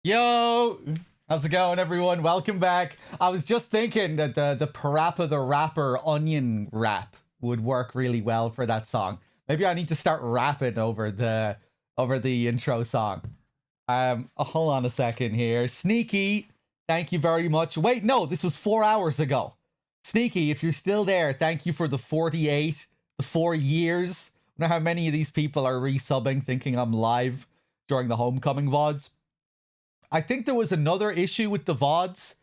Yo, how's it going, everyone? Welcome back. I was just thinking that the Parappa the Rapper onion rap would work really well for that song. Maybe I need to start rapping over the intro song. Hold on a second here. Sneaky, thank you very much. Wait, no, this was 4 hours ago. Sneaky, if you're still there, thank you for the 48, the 4 years. I wonder how many of these people are resubbing thinking I'm live during the homecoming VODs. I think there was another issue with the VODs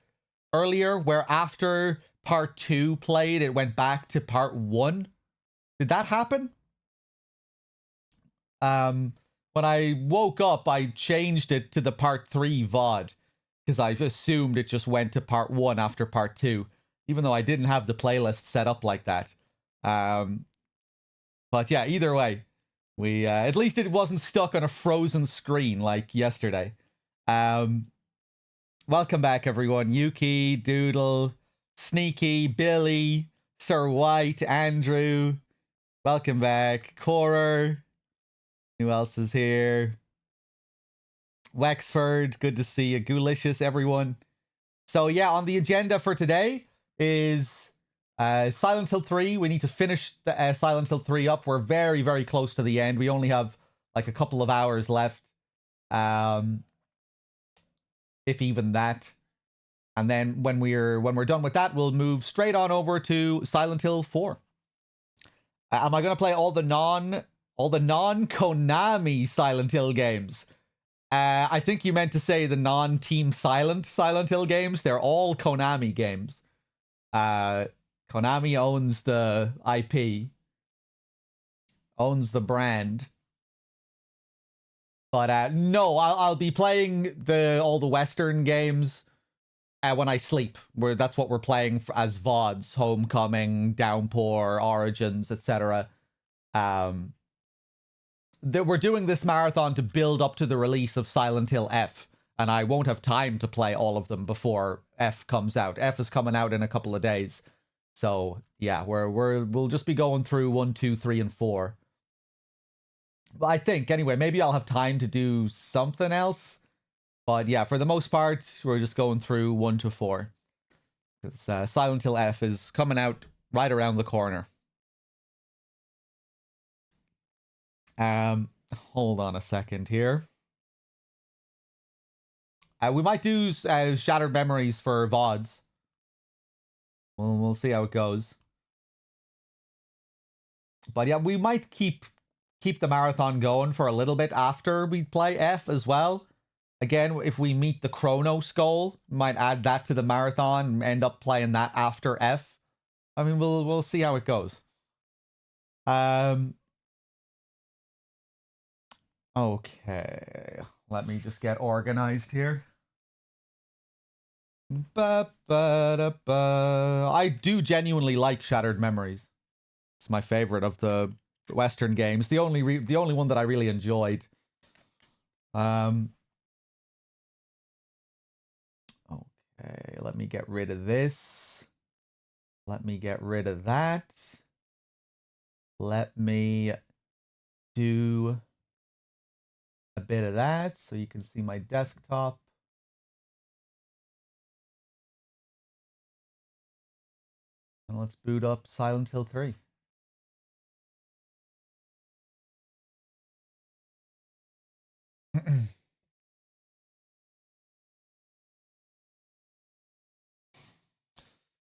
earlier where after part 2 played, it went back to part 1. Did that happen? When I woke up, I changed it to the part 3 VOD because I assumed it just went to part 1 after part 2, even though I didn't have the playlist set up like that. But yeah, either way, we at least it wasn't stuck on a frozen screen like yesterday. Welcome back, everyone. Yuki, Doodle, Sneaky, Billy, Sir White, Andrew. Welcome back. Corer. Who else is here? Wexford, good to see you. Goolicious, everyone. So yeah, on the agenda for today is Silent Hill 3. We need to finish the Silent Hill 3 up. We're very, very close to the end. We only have like a couple of hours left. If even that. And then when we're done with that, we'll move straight on over to Silent Hill 4. Am I going to play all the non-Konami Silent Hill games? I think you meant to say the non-Team Silent Hill games. They're all Konami games. Konami owns the IP, owns the brand. But no, I'll be playing all the Western games when I sleep. That's what we're playing as VODs: Homecoming, Downpour, Origins, etc. We're doing this marathon to build up to the release of Silent Hill F, and I won't have time to play all of them before F comes out. F is coming out in a couple of days, so yeah, we'll just be going through 1, 2, 3, and 4. I think, anyway, maybe I'll have time to do something else. But yeah, for the most part, we're just going through 1 to 4. Because Silent Hill F is coming out right around the corner. Hold on a second here. We might do Shattered Memories for VODs. We'll see how it goes. But yeah, we might keep the marathon going for a little bit after we play F as well. Again, if we meet the Chronos goal, might add that to the marathon and end up playing that after F. I mean, we'll see how it goes. Okay, let me just get organized here. I do genuinely like Shattered Memories. It's my favorite of the Western games. The only one that I really enjoyed. Okay, let me get rid of this. Let me get rid of that. Let me do a bit of that so you can see my desktop. And let's boot up Silent Hill 3.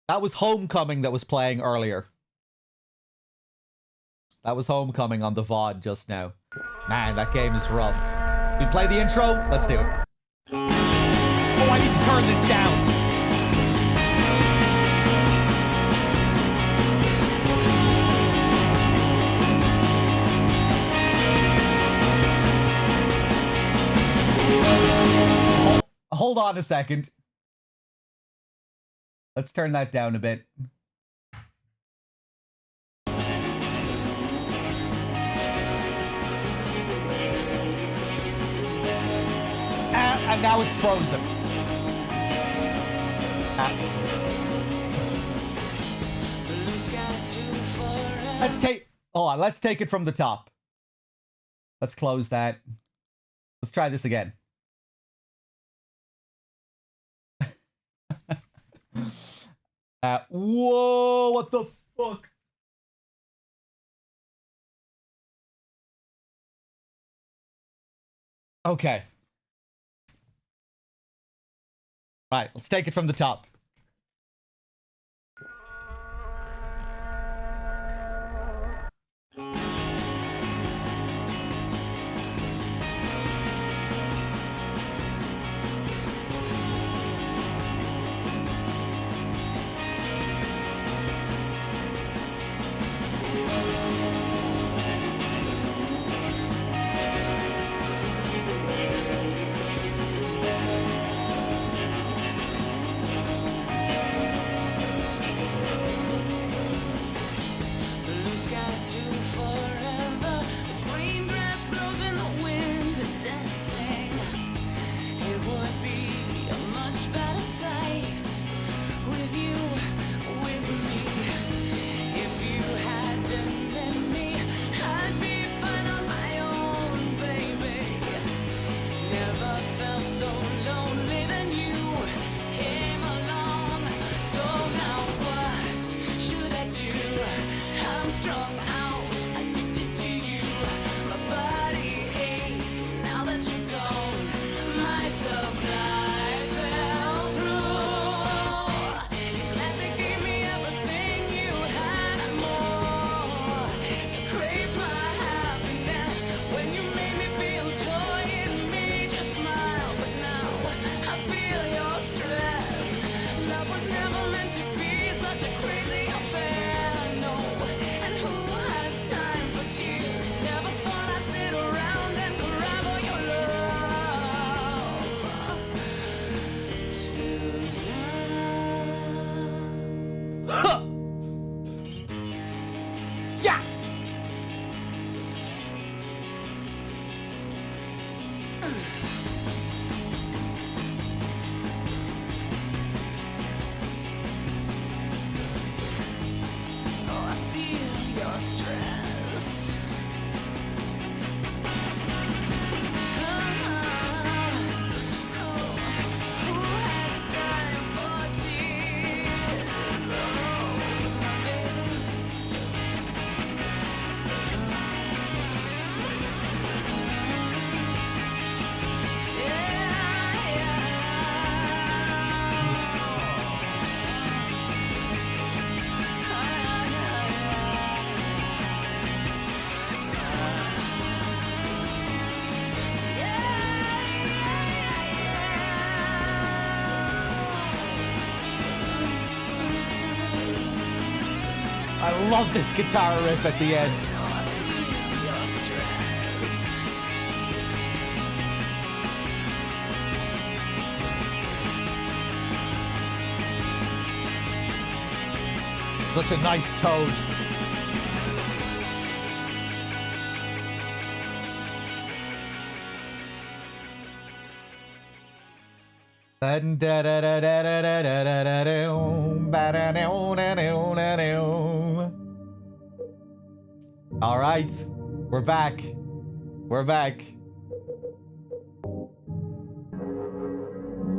That was Homecoming that was playing earlier. That was Homecoming on the VOD just now. Man, that game is rough. We play the intro? Let's do it. Oh, I need to turn this down. Hold on a second. Let's turn that down a bit. And now it's frozen. Let's take it from the top. Let's close that. Let's try this again. Whoa, what the fuck? Okay. Right, let's take it from the top. I love this guitar riff at the end. Such a nice tone. All right, we're back. We're back.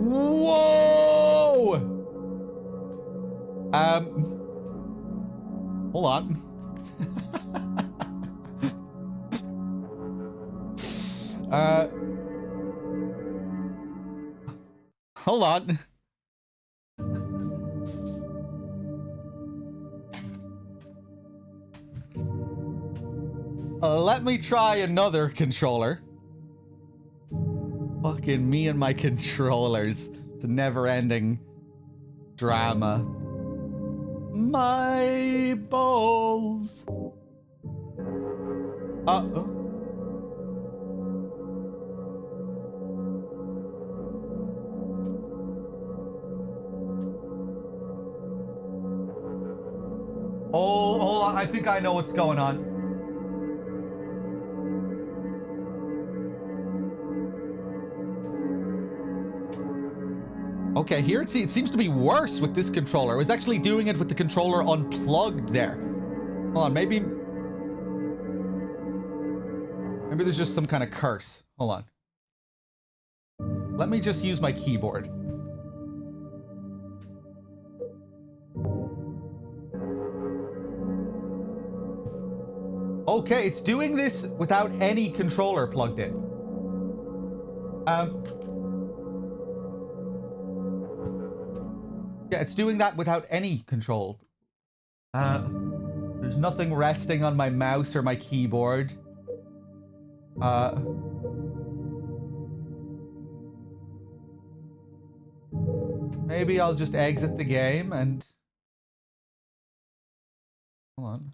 Whoa! Hold on. Hold on. Let me try another controller. Fucking me and my controllers. It's a never-ending drama. My balls. Uh-oh. Oh, hold on. I think I know what's going on. Okay, here it seems to be worse with this controller. I was actually doing it with the controller unplugged there. Hold on, maybe there's just some kind of curse. Hold on. Let me just use my keyboard. Okay, it's doing this without any controller plugged in. Yeah, it's doing that without any control. There's nothing resting on my mouse or my keyboard. Maybe I'll just exit the game and... Hold on.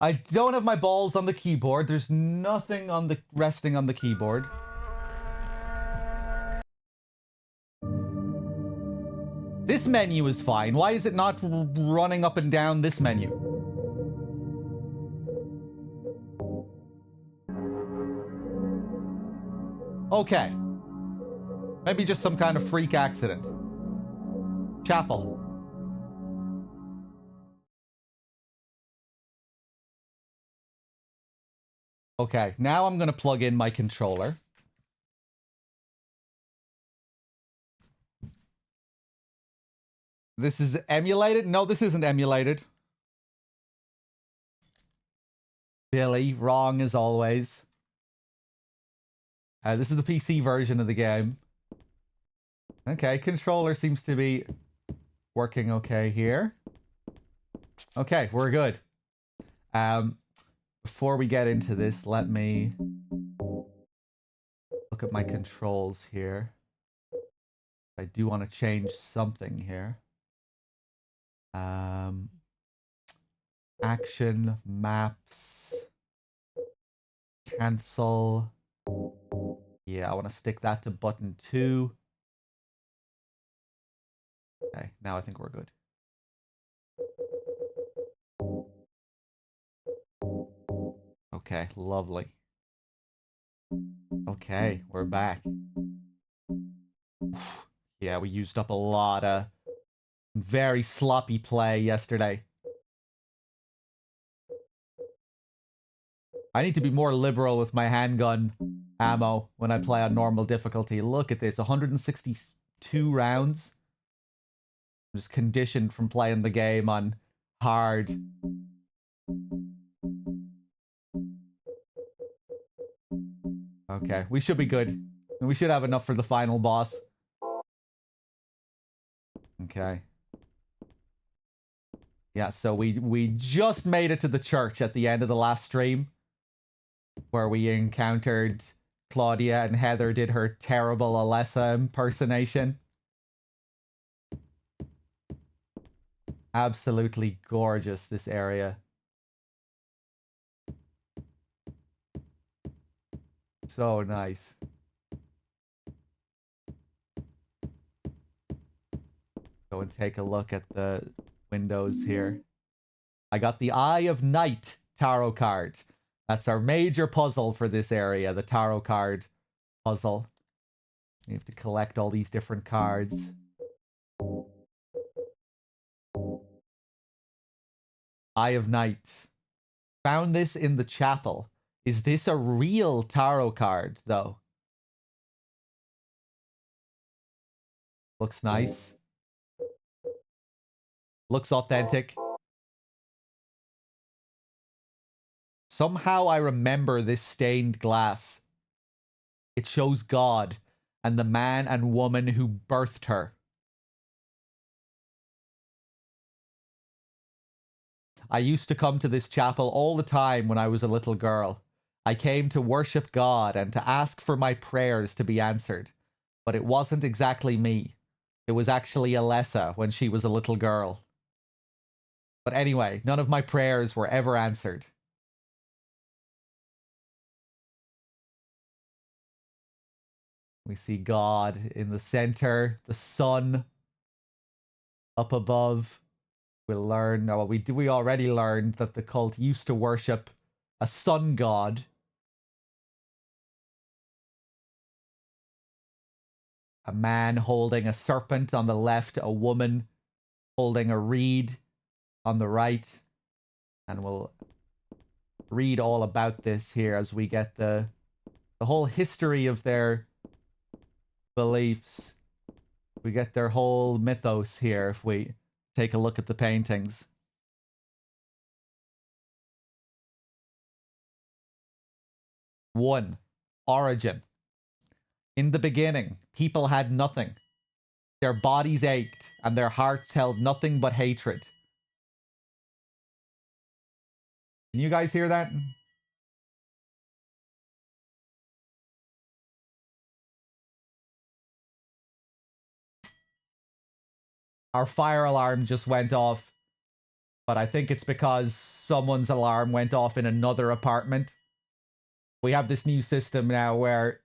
I don't have my balls on the keyboard. There's nothing on the resting on the keyboard. This menu is fine. Why is it not running up and down this menu? Okay. Maybe just some kind of freak accident. Chapel. Okay, now I'm gonna plug in my controller. This is emulated? No, this isn't emulated. Billy, wrong as always. This is the PC version of the game. Okay, controller seems to be working okay here. Okay, we're good. Before we get into this, let me look at my controls here. I do want to change something here. Action, maps, cancel. Yeah, I want to stick that to button 2. Okay, now I think we're good. Okay, lovely. Okay, we're back. Yeah, we used up a lot of very sloppy play yesterday. I need to be more liberal with my handgun ammo when I play on normal difficulty. Look at this, 162 rounds. I'm just conditioned from playing the game on hard. Okay, we should be good. We should have enough for the final boss. Okay. Yeah, so we just made it to the church at the end of the last stream, where we encountered Claudia and Heather did her terrible Alessa impersonation. Absolutely gorgeous, this area. So nice. Go and take a look at the windows here. I got the Eye of Night tarot card. That's our major puzzle for this area, the tarot card puzzle. You have to collect all these different cards. Eye of Night. Found this in the chapel. Is this a real tarot card, though? Looks nice. Looks authentic. Somehow I remember this stained glass. It shows God and the man and woman who birthed her. I used to come to this chapel all the time when I was a little girl. I came to worship God and to ask for my prayers to be answered. But it wasn't exactly me. It was actually Alessa when she was a little girl. But anyway, none of my prayers were ever answered. We see God in the center, the sun up above. We'll learn, well, we already learned that the cult used to worship a sun god. A man holding a serpent on the left, a woman holding a reed on the right. And we'll read all about this here as we get the whole history of their beliefs. We get their whole mythos here if we take a look at the paintings. One, origin. In the beginning, people had nothing. Their bodies ached, and their hearts held nothing but hatred. Can you guys hear that? Our fire alarm just went off, but I think it's because someone's alarm went off in another apartment. We have this new system now where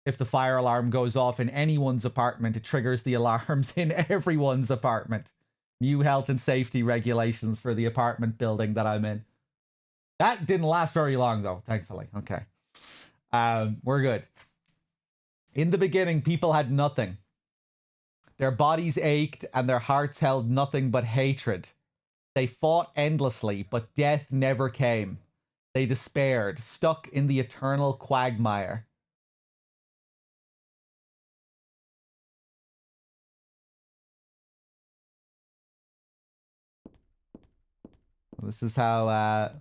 if the fire alarm goes off in anyone's apartment, it triggers the alarms in everyone's apartment. New health and safety regulations for the apartment building that I'm in. That didn't last very long, though, thankfully. Okay. We're good. In the beginning, people had nothing. Their bodies ached and their hearts held nothing but hatred. They fought endlessly, but death never came. They despaired, stuck in the eternal quagmire. This is how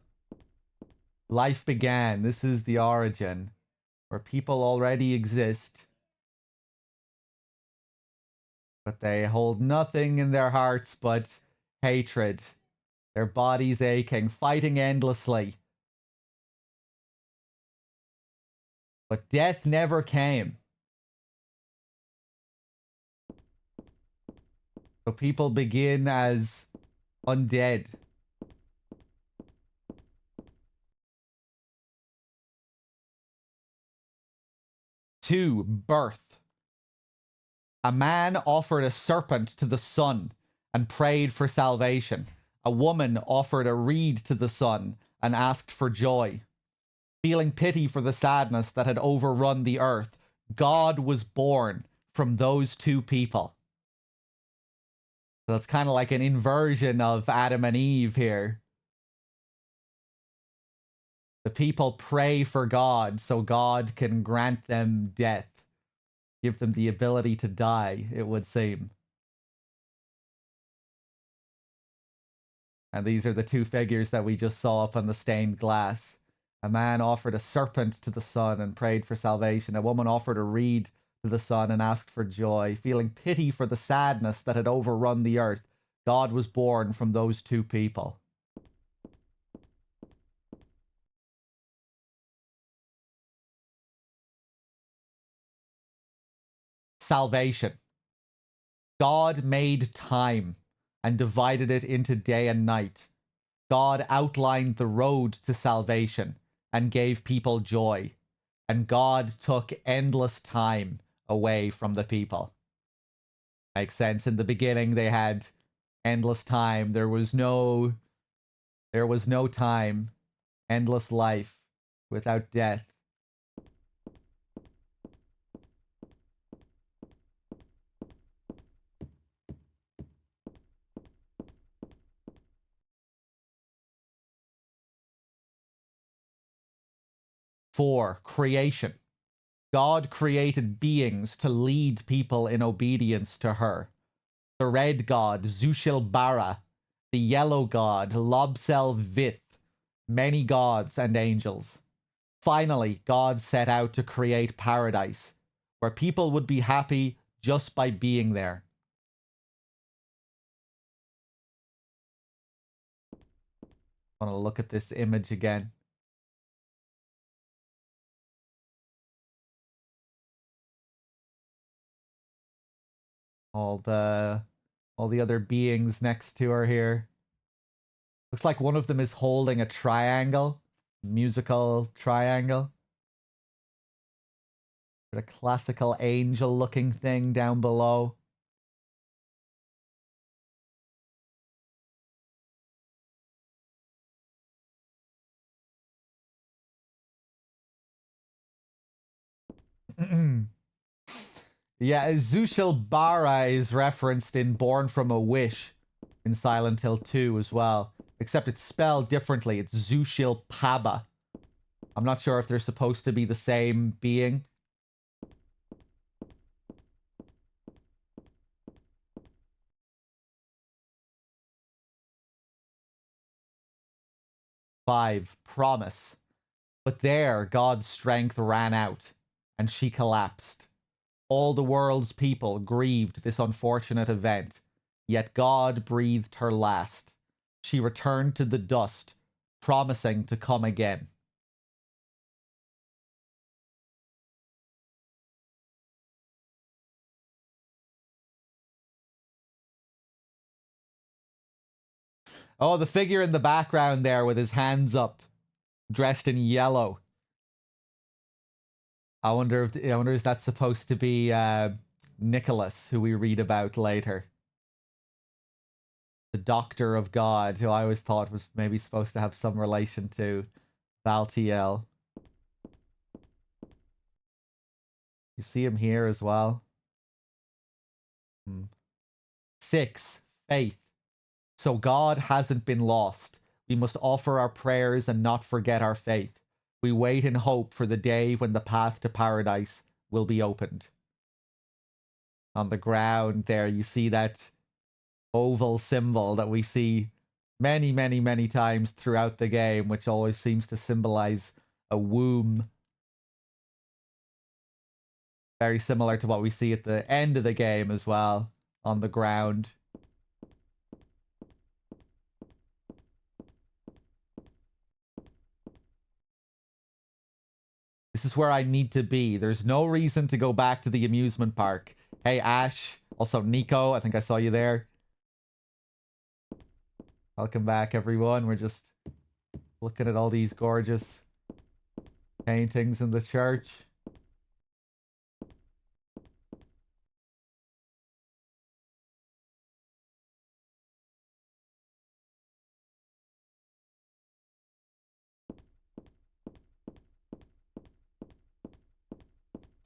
life began. This is the origin, where people already exist, but they hold nothing in their hearts but hatred. Their bodies aching, fighting endlessly. But death never came. So people begin as undead. Two, birth. A man offered a serpent to the sun and prayed for salvation. A woman offered a reed to the sun and asked for joy. Feeling pity for the sadness that had overrun the earth, God was born from those two people. So it's kind of like an inversion of Adam and Eve here. The people pray for God so God can grant them death. Give them the ability to die, it would seem. And these are the two figures that we just saw up on the stained glass. A man offered a serpent to the sun and prayed for salvation. A woman offered a reed to the sun and asked for joy. Feeling pity for the sadness that had overrun the earth, God was born from those two people. Salvation. God made time and divided it into day and night. God outlined the road to salvation and gave people joy. And God took endless time away from the people. Makes sense. In the beginning, they had endless time. There was no time. Endless life without death. Four, creation. God created beings to lead people in obedience to her. The red god, Zushilbara. The yellow god, Lobsel Vith. Many gods and angels. Finally, God set out to create paradise, where people would be happy just by being there. I want to look at this image again. All the other beings next to her here. Looks like one of them is holding a triangle. Musical triangle. A classical angel looking thing down below. Yeah, Zushilbara is referenced in Born from a Wish in Silent Hill 2 as well. Except it's spelled differently. It's Zushilpaba. I'm not sure if they're supposed to be the same being. Five, promise. But there, God's strength ran out, and she collapsed. All the world's people grieved this unfortunate event, yet God breathed her last. She returned to the dust, promising to come again. Oh, the figure in the background there with his hands up, dressed in yellow. I wonder if that's supposed to be Nicholas, who we read about later. The Doctor of God, who I always thought was maybe supposed to have some relation to Valtiel. You see him here as well. 6, faith. So God hasn't been lost. We must offer our prayers and not forget our faith. We wait in hope for the day when the path to paradise will be opened. On the ground there, you see that oval symbol that we see many, many, many times throughout the game, which always seems to symbolize a womb. Very similar to what we see at the end of the game as well, on the ground. This is where I need to be. There's no reason to go back to the amusement park. Hey, Ash. Also, Nico. I think I saw you there. Welcome back, everyone. We're just looking at all these gorgeous paintings in the church.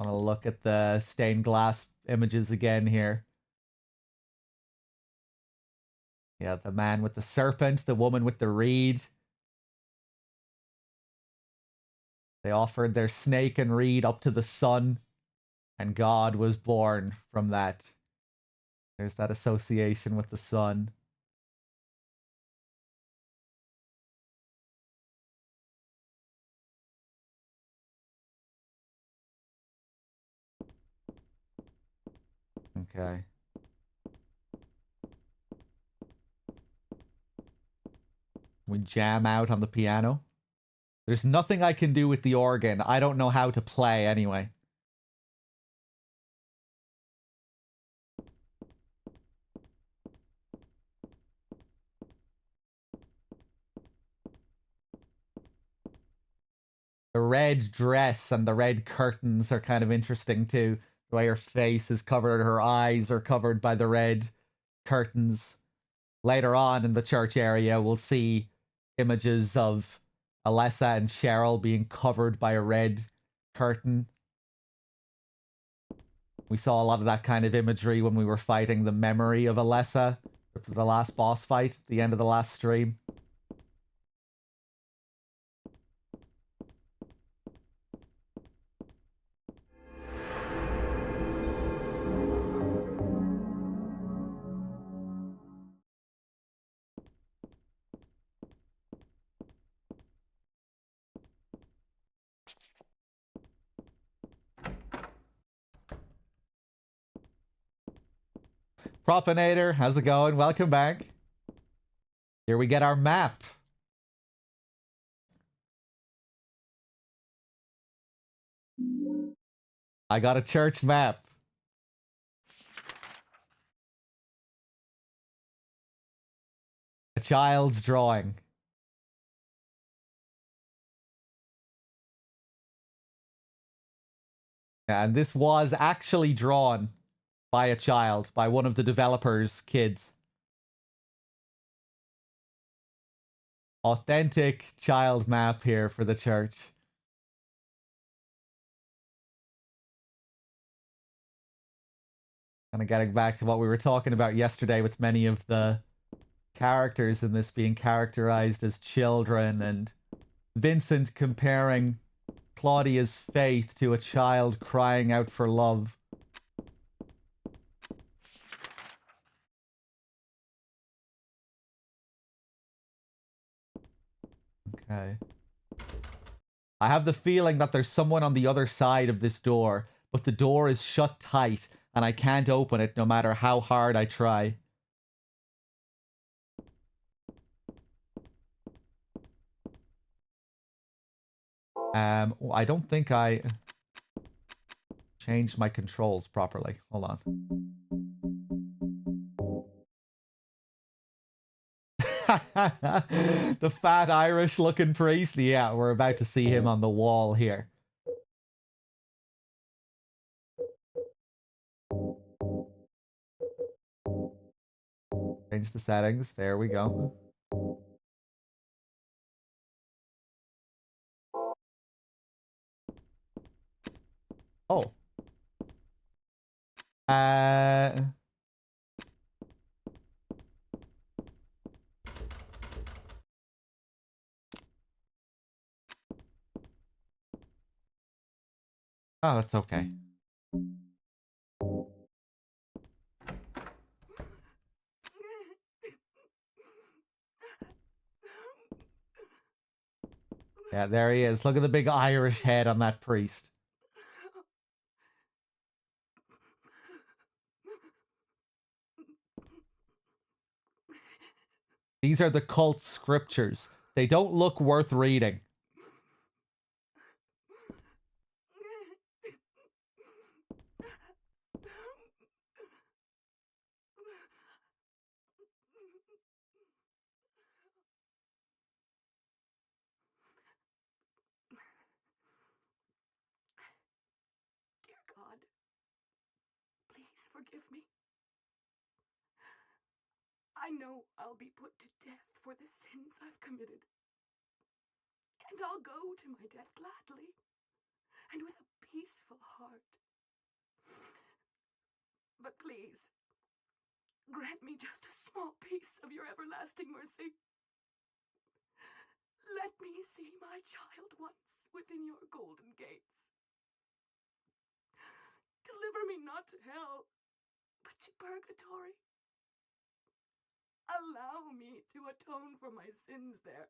I want to look at the stained glass images again here. Yeah, the man with the serpent, the woman with the reed. They offered their snake and reed up to the sun, and God was born from that. There's that association with the sun. Okay. We jam out on the piano. There's nothing I can do with the organ. I don't know how to play anyway. The red dress and the red curtains are kind of interesting too. The way her face is covered, her eyes are covered by the red curtains. Later on in the church area, we'll see images of Alessa and Cheryl being covered by a red curtain. We saw a lot of that kind of imagery when we were fighting the memory of Alessa for the last boss fight at the end of the last stream. Propinator, how's it going? Welcome back. Here we get our map. I got a church map. A child's drawing. And this was actually drawn by a child, by one of the developers' kids. Authentic child map here for the church. Kind of getting back to what we were talking about yesterday with many of the characters in this being characterized as children, and Vincent comparing Claudia's faith to a child crying out for love. Okay. I have the feeling that there's someone on the other side of this door, but the door is shut tight, and I can't open it no matter how hard I try. I don't think I changed my controls properly. Hold on. The fat Irish looking priest. Yeah, we're about to see him on the wall here. Change the settings. There we go. Oh. Oh, that's okay. Yeah, there he is. Look at the big Irish head on that priest. These are the cult scriptures. They don't look worth reading. Dear God, please forgive me. I know I'll be put to death for the sins I've committed. And I'll go to my death gladly and with a peaceful heart. But please, grant me just a small piece of your everlasting mercy. Let me see my child once within your golden gates. Deliver me not to hell, but to purgatory. Allow me to atone for my sins there.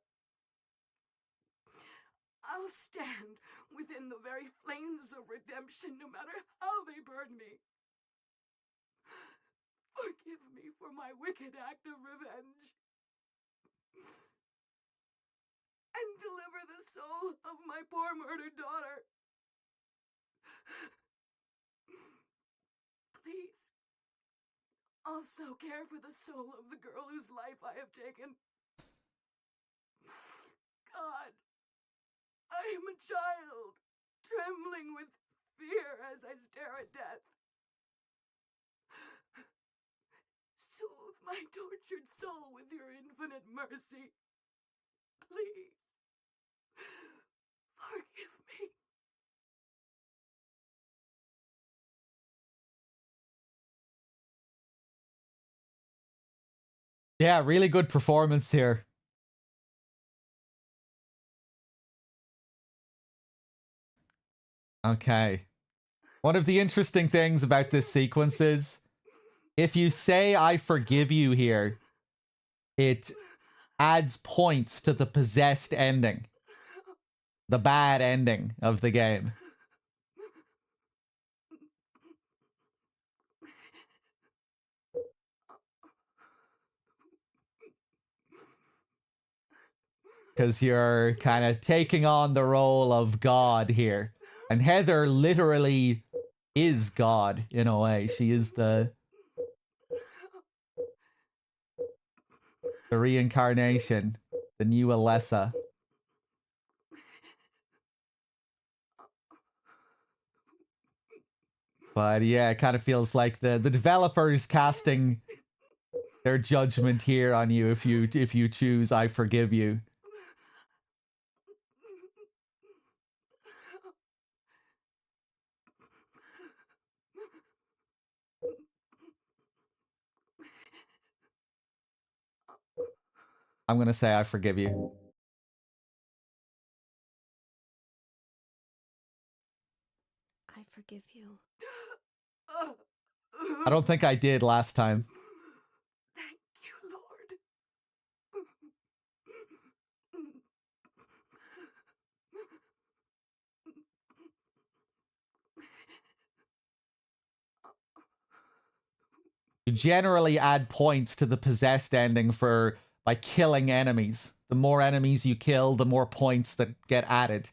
I'll stand within the very flames of redemption, no matter how they burn me. Forgive me for my wicked act of revenge. And deliver the soul of my poor murdered daughter. Please, also care for the soul of the girl whose life I have taken. God, I am a child, trembling with fear as I stare at death. Soothe my tortured soul with your infinite mercy. Please, forgive me. Yeah, really good performance here. Okay. One of the interesting things about this sequence is if you say I forgive you here, it adds points to the possessed ending. The bad ending of the game. Because you're kind of taking on the role of God here. And Heather literally is God in a way. She is the reincarnation, the new Alessa. But yeah, it kind of feels like the developers casting their judgment here on you if you choose I forgive you. I'm gonna say I forgive you. I forgive you. I don't think I did last time. Thank you, Lord. You generally add points to the possessed ending by killing enemies. The more enemies you kill, the more points that get added.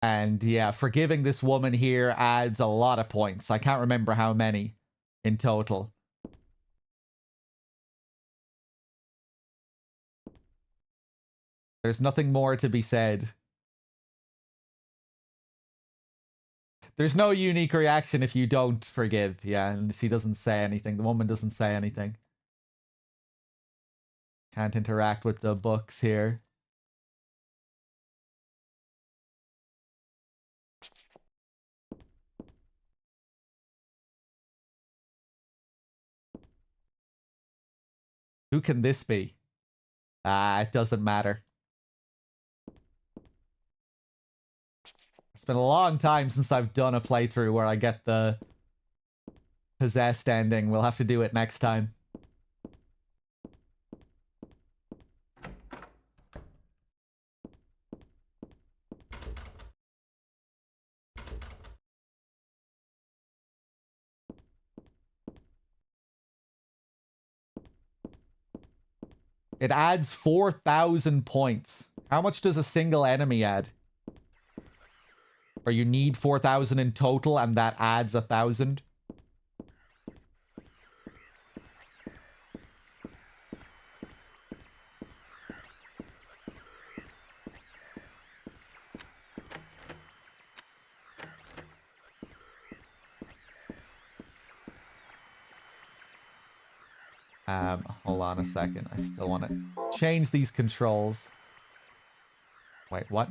And yeah, forgiving this woman here adds a lot of points. I can't remember how many in total. There's nothing more to be said. There's no unique reaction if you don't forgive. Yeah, and she doesn't say anything. The woman doesn't say anything. Can't interact with the books here. Who can this be? It doesn't matter. It's been a long time since I've done a playthrough where I get the possessed ending. We'll have to do it next time. It adds 4,000 points. How much does a single enemy add? Or you need 4,000 in total and that adds 1,000? Hold on a second. I still want to change these controls. Wait, what?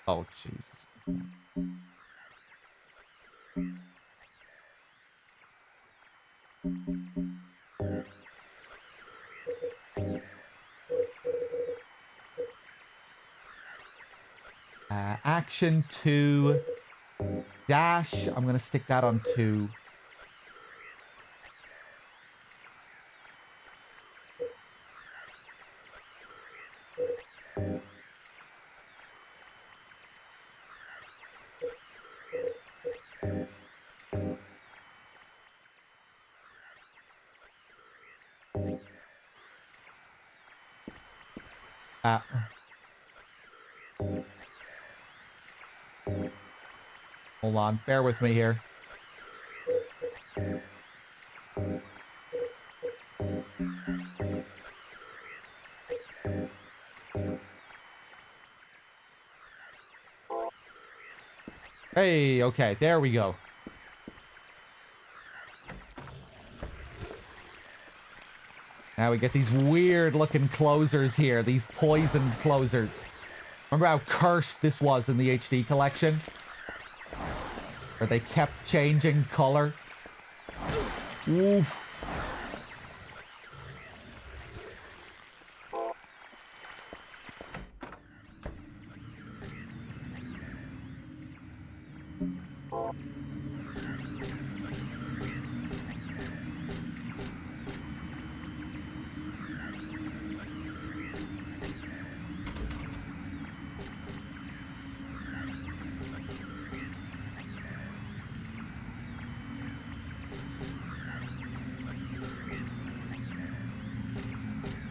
Oh, Jesus. Action 2. Dash. I'm going to stick that on 2. Hold on. Bear with me here. Hey, okay. There we go. Now we get these weird looking closers here. These poisoned closers. Remember how cursed this was in the HD collection? Where they kept changing color? Oof.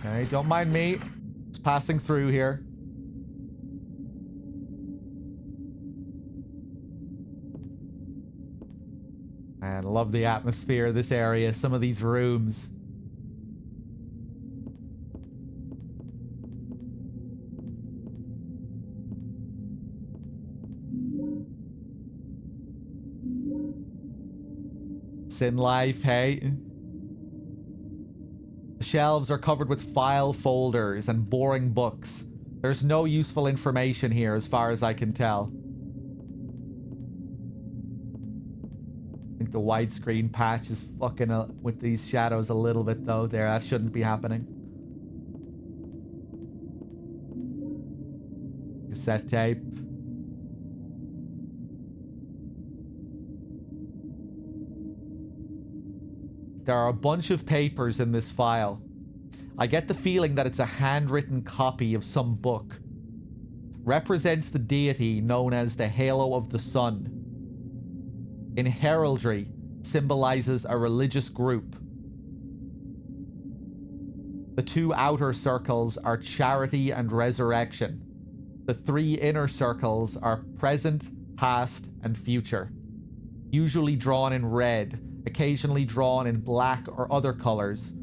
Okay, don't mind me. Just passing through here. And love the atmosphere of this area. Some of these rooms. Sin life, hey? The shelves are covered with file folders and boring books. There's no useful information here as far as I can tell. think the widescreen patch is fucking with these shadows a little bit, though. There, that shouldn't be happening. Cassette tape. There are a bunch of papers in this file. I get the feeling that it's a handwritten copy of some book. Represents the deity known as the Halo of the Sun. In heraldry, symbolizes a religious group. The two outer circles are charity and resurrection. The three inner circles are present, past, and future. Usually drawn in red, occasionally drawn in black or other colors,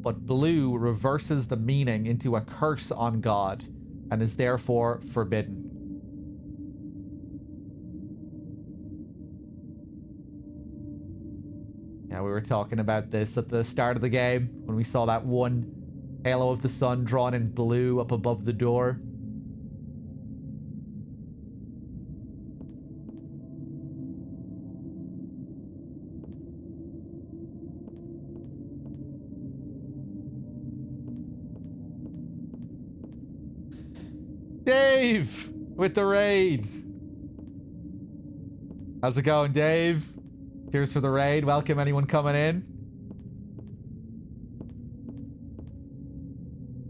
but blue reverses the meaning into a curse on God and is therefore forbidden. Yeah, we were talking about this at the start of the game when we saw that one Halo of the Sun drawn in blue up above the door. Dave with the raids. How's it going, Dave? Cheers for the raid. Welcome anyone coming in.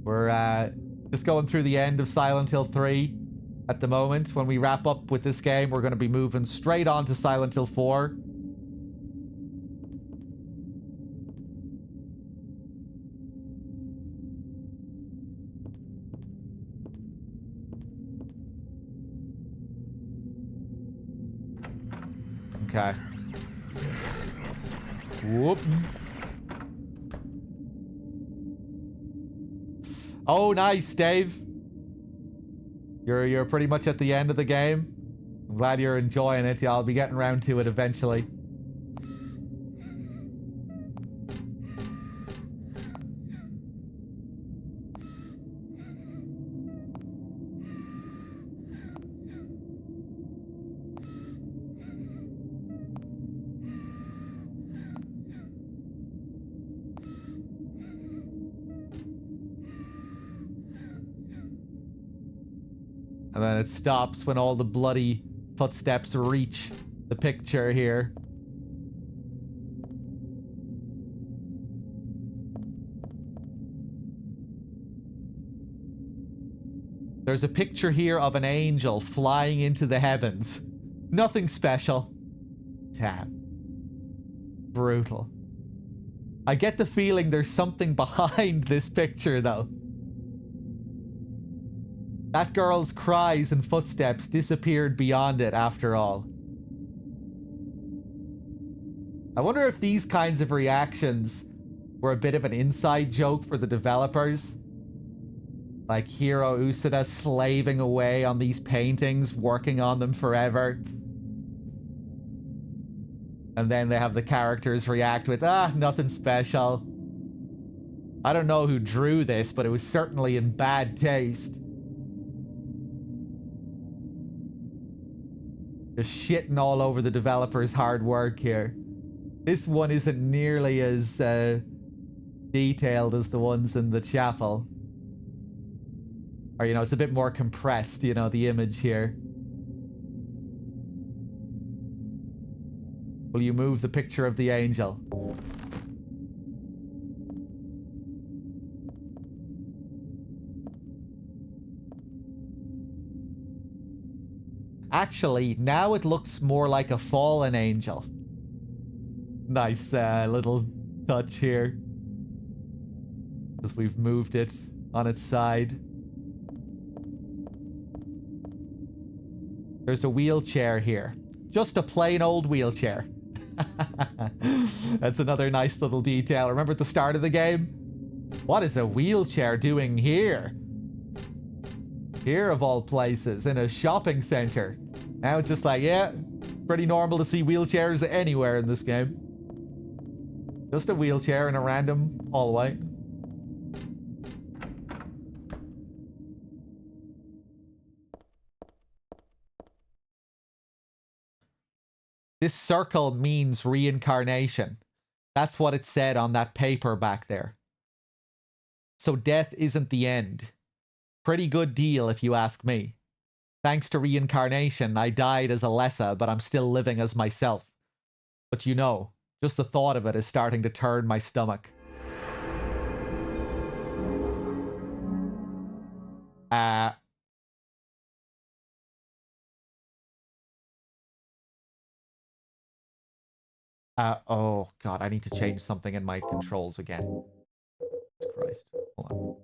We're just going through the end of Silent Hill 3 at the moment. When we wrap up with this game, we're going to be moving straight on to Silent Hill 4. Okay. Whoop. Oh, nice, Dave. You're pretty much at the end of the game. I'm glad you're enjoying it. Yeah, I'll be getting around to it eventually. And then it stops when all the bloody footsteps reach the picture here. There's a picture here of an angel flying into the heavens. Nothing special. Damn. Brutal. I get the feeling there's something behind this picture, though. That girl's cries and footsteps disappeared beyond it after all. I wonder if these kinds of reactions were a bit of an inside joke for the developers. Like Hiro Usuda slaving away on these paintings, working on them forever. And then they have the characters react with, nothing special. I don't know who drew this, but it was certainly in bad taste. Just shitting all over the developer's hard work here. This one isn't nearly as detailed as the ones in the chapel. Or, you know, it's a bit more compressed, you know, the image here. Will you move the picture of the angel? Actually, now it looks more like a fallen angel. Nice little touch here. As we've moved it on its side. There's a wheelchair here. Just a plain old wheelchair. That's another nice little detail. Remember at the start of the game? What is a wheelchair doing here? Here of all places, in a shopping center. Now it's just like, yeah, pretty normal to see wheelchairs anywhere in this game. Just a wheelchair in a random hallway. This circle means reincarnation. That's what it said on that paper back there. So death isn't the end. Pretty good deal if you ask me. Thanks to reincarnation, I died as Alessa, but I'm still living as myself. But you know, just the thought of it is starting to turn my stomach. Oh god, I need to change something in my controls again. Jesus Christ. Hold on.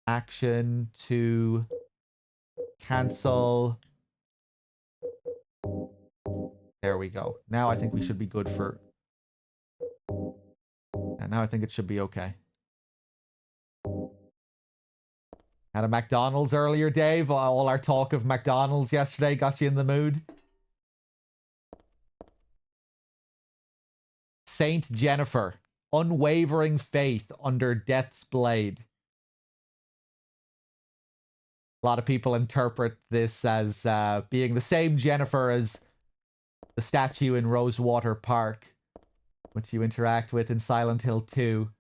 Action to cancel. There we go. Now I think we should be good for... And now I think it should be okay. Had a McDonald's earlier, Dave. All our talk of McDonald's yesterday got you in the mood. Saint Jennifer. Unwavering faith under death's blade. A lot of people interpret this as being the same Jennifer as the statue in Rosewater Park, which you interact with in Silent Hill 2.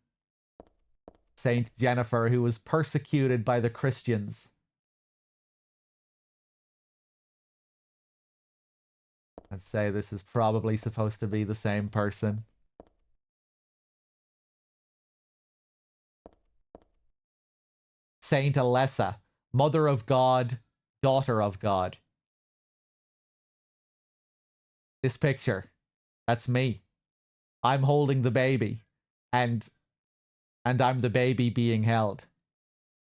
Saint Jennifer, who was persecuted by the Christians. I'd say this is probably supposed to be the same person. Saint Alessa, Mother of God, Daughter of God. This picture, that's me. I'm holding the baby, and I'm the baby being held.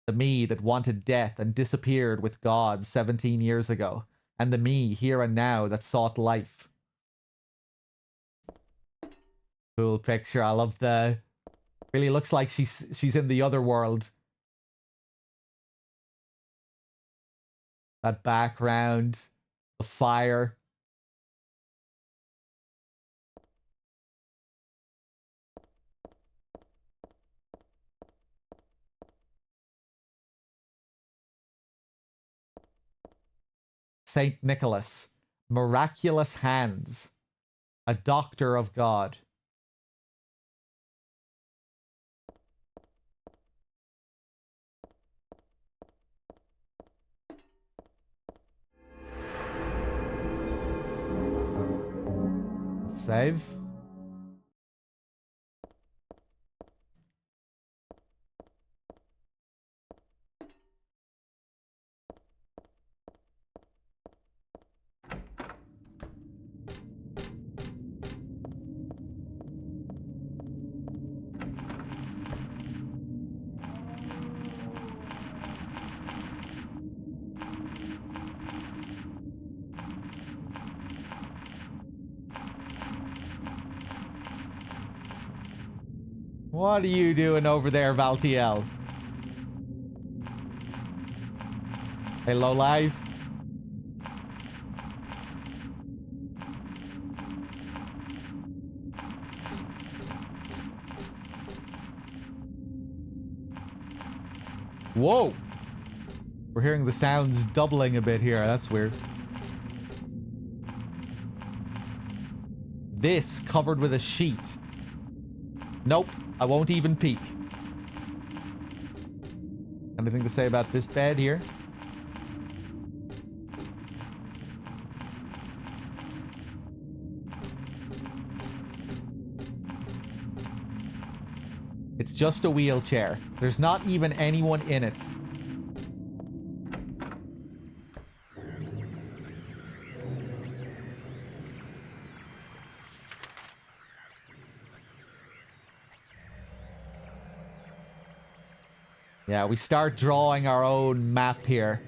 The me that wanted death and disappeared with God 17 years ago, and the me here and now that sought life. Cool picture. I love the... Really looks like she's in the other world. That background, the fire. Saint Nicholas, miraculous hands, a doctor of God. Save. What are you doing over there, Valtiel? Hello, live. Whoa! We're hearing the sounds doubling a bit here. That's weird. This covered with a sheet. Nope, I won't even peek. Anything to say about this bed here? It's just a wheelchair. There's not even anyone in it. Yeah, we start drawing our own map here.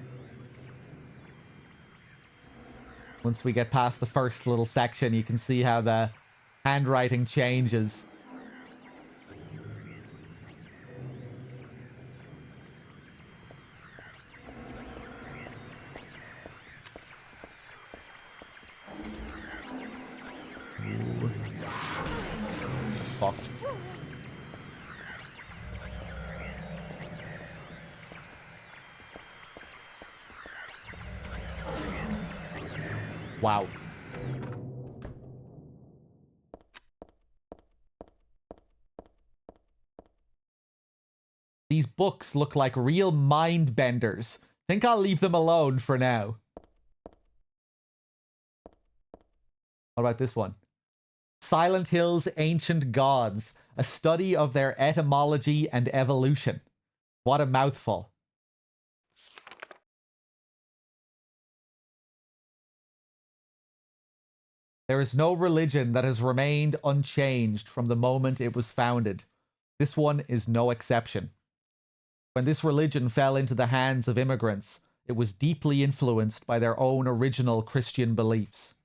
Once we get past the first little section, you can see how the handwriting changes. Ooh. Fucked. Wow. These books look like real mind benders. Think I'll leave them alone for now. What about this one? Silent Hill's Ancient Gods, a study of their etymology and evolution. What a mouthful. There is no religion that has remained unchanged from the moment it was founded. This one is no exception. When this religion fell into the hands of immigrants, it was deeply influenced by their own original Christian beliefs.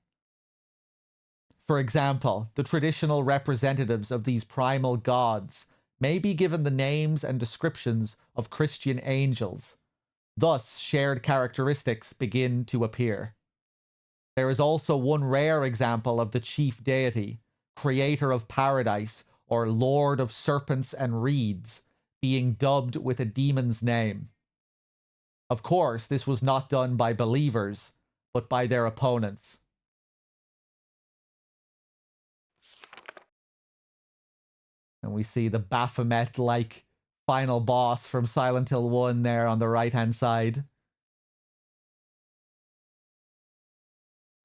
For example, the traditional representatives of these primal gods may be given the names and descriptions of Christian angels. Thus, shared characteristics begin to appear. There is also one rare example of the chief deity, creator of paradise, or lord of serpents and reeds, being dubbed with a demon's name. Of course, this was not done by believers, but by their opponents. And we see the Baphomet-like final boss from Silent Hill 1 there on the right-hand side.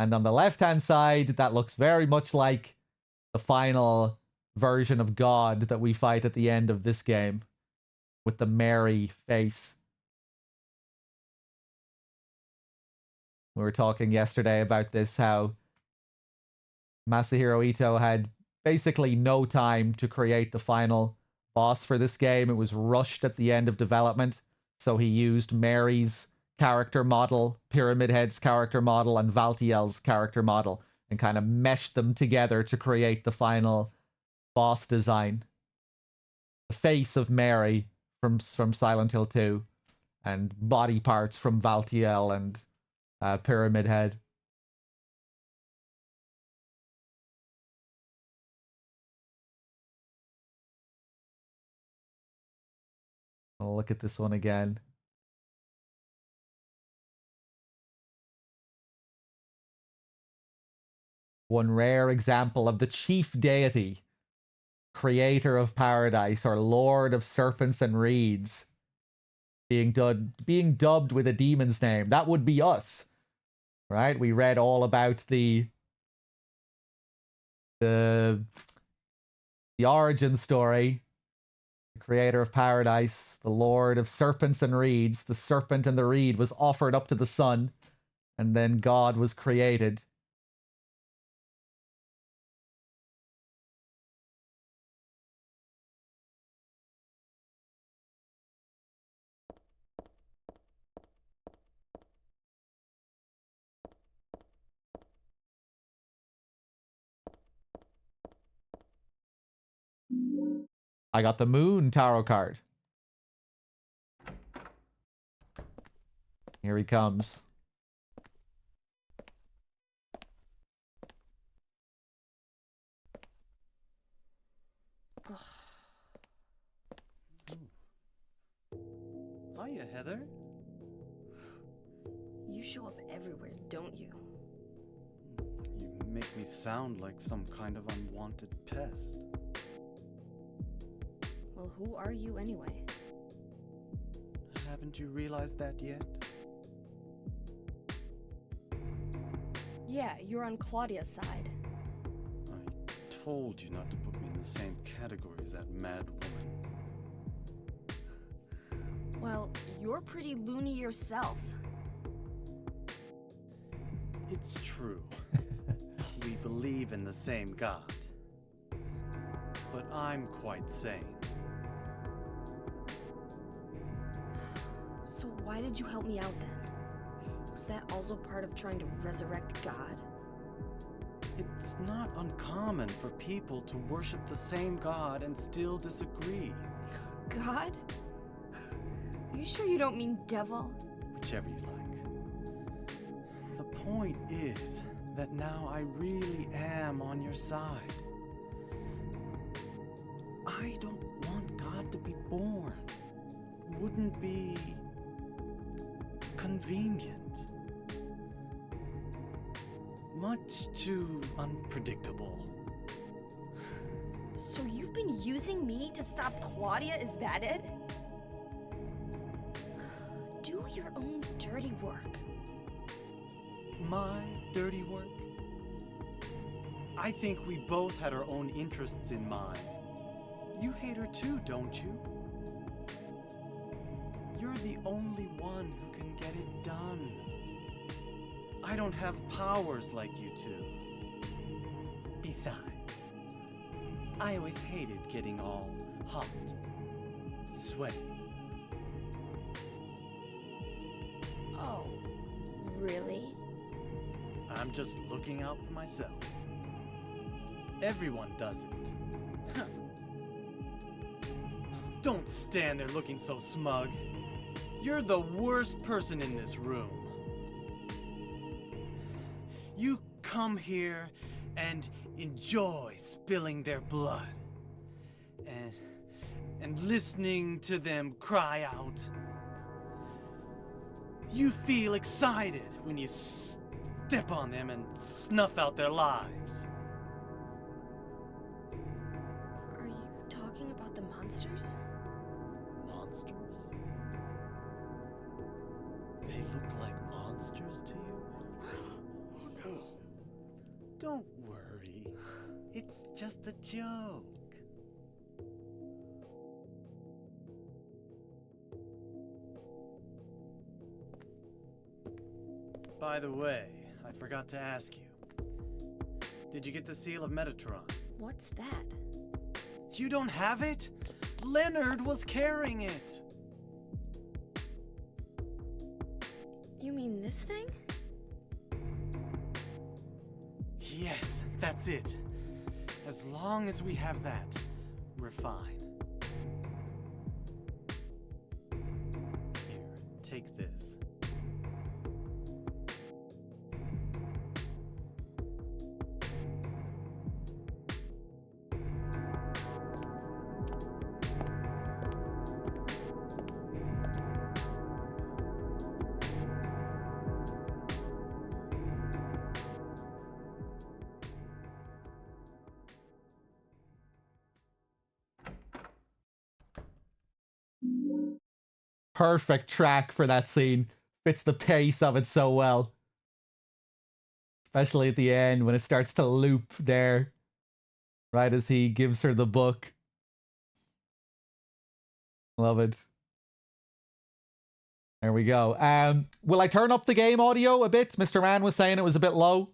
And on the left-hand side, that looks very much like the final version of God that we fight at the end of this game, with the Mary face. We were talking yesterday about this, how Masahiro Ito had basically no time to create the final boss for this game. It was rushed at the end of development, so he used Mary's character model, Pyramid Head's character model, and Valtiel's character model, and kind of meshed them together to create the final boss design. The face of Mary from Silent Hill 2, and body parts from Valtiel and Pyramid Head. I'll look at this one again. One rare example of the chief deity, creator of paradise, or lord of serpents and reeds, being dubbed with a demon's name. That would be us, right? We read all about the origin story. The creator of paradise, the lord of serpents and reeds. The serpent and the reed was offered up to the sun, and then God was created. I got the Moon Tarot card. Here he comes. Hiya, Heather. You show up everywhere, don't you? You make me sound like some kind of unwanted pest. Well, who are you anyway? Haven't you realized that yet? Yeah, you're on Claudia's side. I told you not to put me in the same category as that mad woman. Well, you're pretty loony yourself. It's true. We believe in the same God. But I'm quite sane. So why did you help me out then? Was that also part of trying to resurrect God? It's not uncommon for people to worship the same God and still disagree. God? Are you sure you don't mean devil? Whichever you like. The point is that now I really am on your side. I don't want God to be born. Wouldn't be convenient. Much too unpredictable. So you've been using me to stop Claudia, is that it? Do your own dirty work. My dirty work? I think we both had our own interests in mind. You hate her too, don't you? You're the only one who can get it done. I don't have powers like you two. Besides, I always hated getting all hot, sweaty. Oh, really? I'm just looking out for myself. Everyone does it. Don't stand there looking so smug. You're the worst person in this room. You come here and enjoy spilling their blood. And listening to them cry out. You feel excited when you step on them and snuff out their lives. Are you talking about the monsters? Monsters? They look like monsters to you? Oh no. Don't worry. It's just a joke. By the way, I forgot to ask you. Did you get the seal of Metatron? What's that? You don't have it? Leonard was carrying it. You mean this thing? Yes, that's it. As long as we have that, we're fine. Here, take this. Perfect track for that scene. Fits the pace of it so well. Especially at the end when it starts to loop there. Right as he gives her the book. Love it. There we go. Will I turn up the game audio a bit? Mr. Man was saying it was a bit low.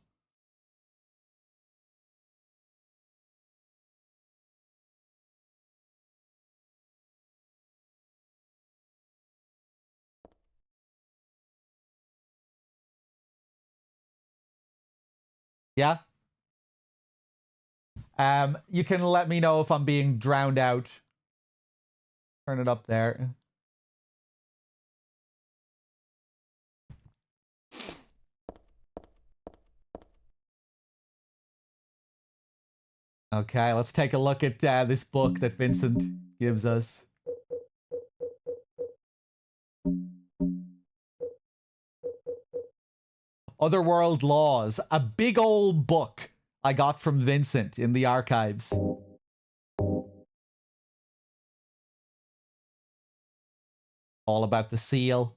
Yeah? You can let me know if I'm being drowned out. Turn it up there. Okay, let's take a look at this book that Vincent gives us. Otherworld Laws, a big old book I got from Vincent in the archives. All about the seal.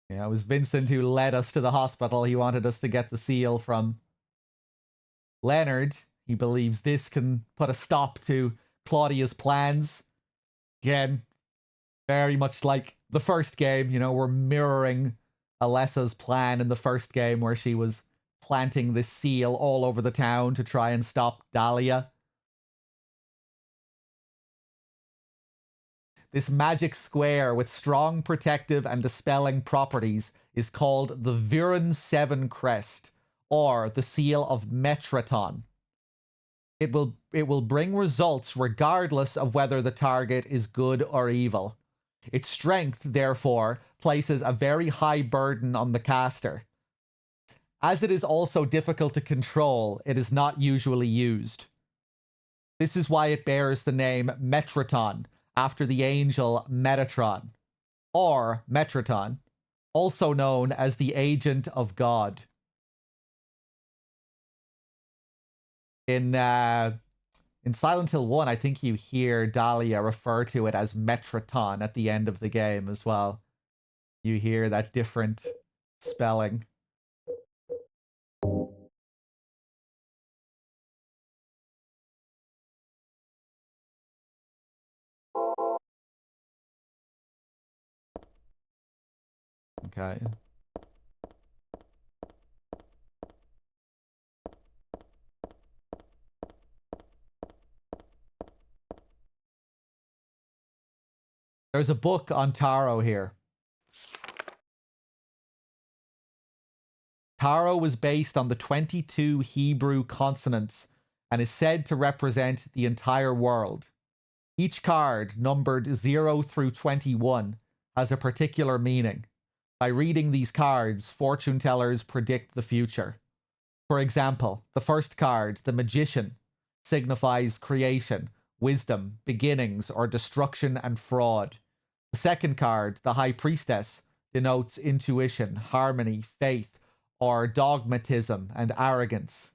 Yeah, it was Vincent who led us to the hospital. He wanted us to get the seal from Leonard. He believes this can put a stop to Claudia's plans. Again, very much like the first game, you know, we're mirroring Alessa's plan in the first game where she was planting this seal all over the town to try and stop Dahlia. This magic square with strong protective and dispelling properties is called the Viren 7 Crest, or the Seal of Metraton. It will bring results regardless of whether the target is good or evil. Its strength, therefore, places a very high burden on the caster. As it is also difficult to control, it is not usually used. This is why it bears the name Metraton, after the angel Metatron, or Metraton, also known as the Agent of God. In Silent Hill 1, I think you hear Dahlia refer to it as Metraton at the end of the game as well. You hear that different spelling. Okay. There's a book on Taro here. Taro was based on the 22 Hebrew consonants and is said to represent the entire world. Each card, numbered 0 through 21, has a particular meaning. By reading these cards, fortune tellers predict the future. For example, the first card, the Magician, signifies creation, wisdom, beginnings, or destruction and fraud. The second card, the High Priestess, denotes intuition, harmony, faith, or dogmatism and arrogance.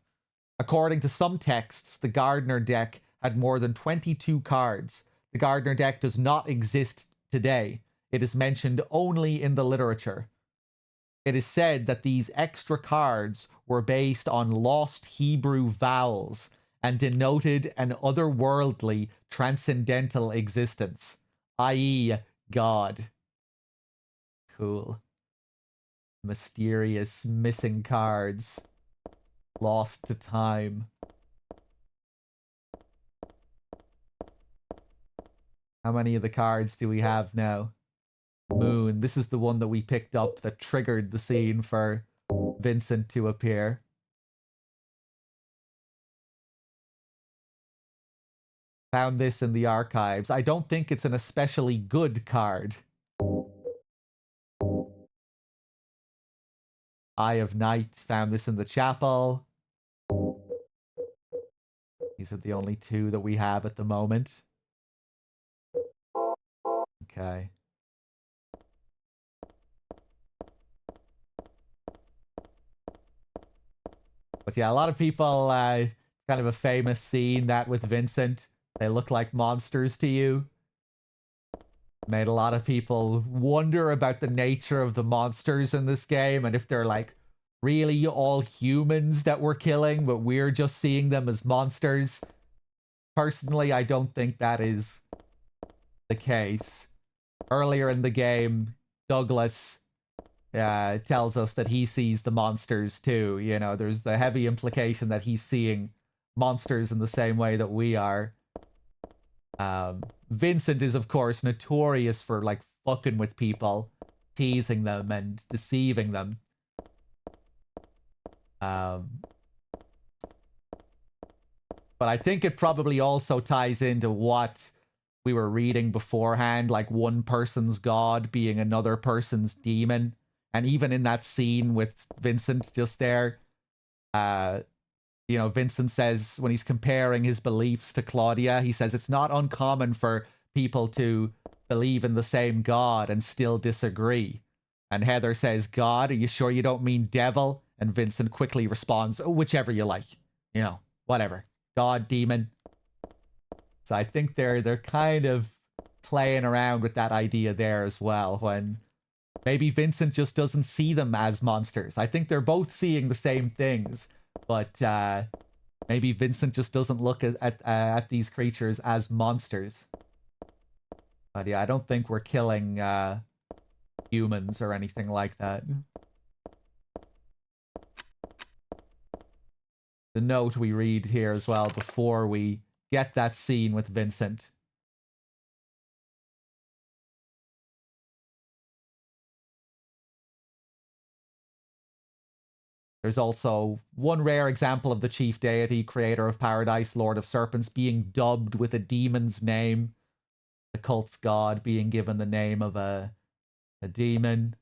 According to some texts, the Gardner deck had more than 22 cards. The Gardner deck does not exist today. It is mentioned only in the literature. It is said that these extra cards were based on lost Hebrew vowels and denoted an otherworldly, transcendental existence, i.e., God. Cool. Mysterious missing cards. Lost to time. How many of the cards do we have now? Moon. This is the one that we picked up that triggered the scene for Vincent to appear. Found this in the archives. I don't think it's an especially good card. Eye of Night. Found this in the chapel. These are the only two that we have at the moment. Okay. But yeah, a lot of people, kind of a famous scene, that with Vincent. They look like monsters to you. Made a lot of people wonder about the nature of the monsters in this game and if they're like really all humans that we're killing, but we're just seeing them as monsters. Personally, I don't think that is the case. Earlier in the game, Douglas tells us that he sees the monsters too. You know, there's the heavy implication that he's seeing monsters in the same way that we are. Vincent is, of course, notorious for, like, fucking with people, teasing them and deceiving them. But I think it probably also ties into what we were reading beforehand, like one person's god being another person's demon. And even in that scene with Vincent just there, you know, Vincent says when he's comparing his beliefs to Claudia, he says it's not uncommon for people to believe in the same God and still disagree. And Heather says, God, are you sure you don't mean devil? And Vincent quickly responds, oh, whichever you like. You know, whatever. God, demon. So I think they're kind of playing around with that idea there as well, when maybe Vincent just doesn't see them as monsters. I think they're both seeing the same things, but maybe Vincent just doesn't look at these creatures as monsters. But yeah, I don't think we're killing humans or anything like that. The note we read here as well before we get that scene with Vincent. There's also one rare example of the chief deity, creator of paradise, lord of serpents, being dubbed with a demon's name. The cult's god being given the name of a demon.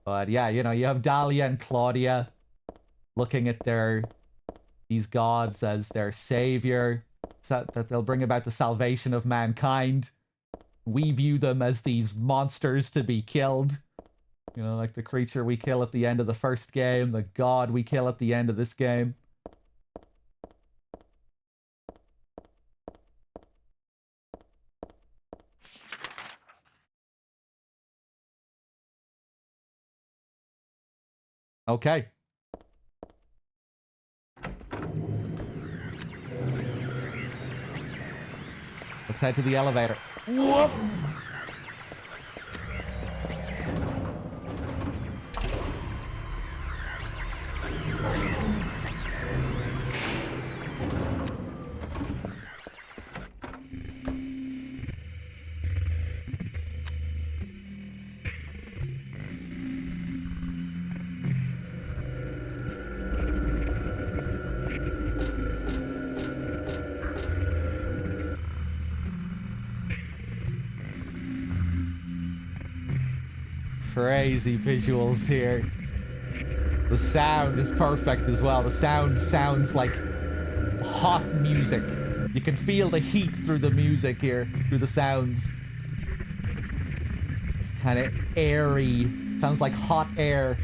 But yeah, you know, you have Dahlia and Claudia looking at these gods as their savior. that they'll bring about the salvation of mankind. We view them as these monsters to be killed. You know, like the creature we kill at the end of the first game, the god we kill at the end of this game. Okay. Let's head to the elevator. Whoop! Crazy visuals here. The sound is perfect as well. The sound sounds like hot music. You can feel the heat through the music here, through the sounds. It's kind of airy. Sounds like hot air.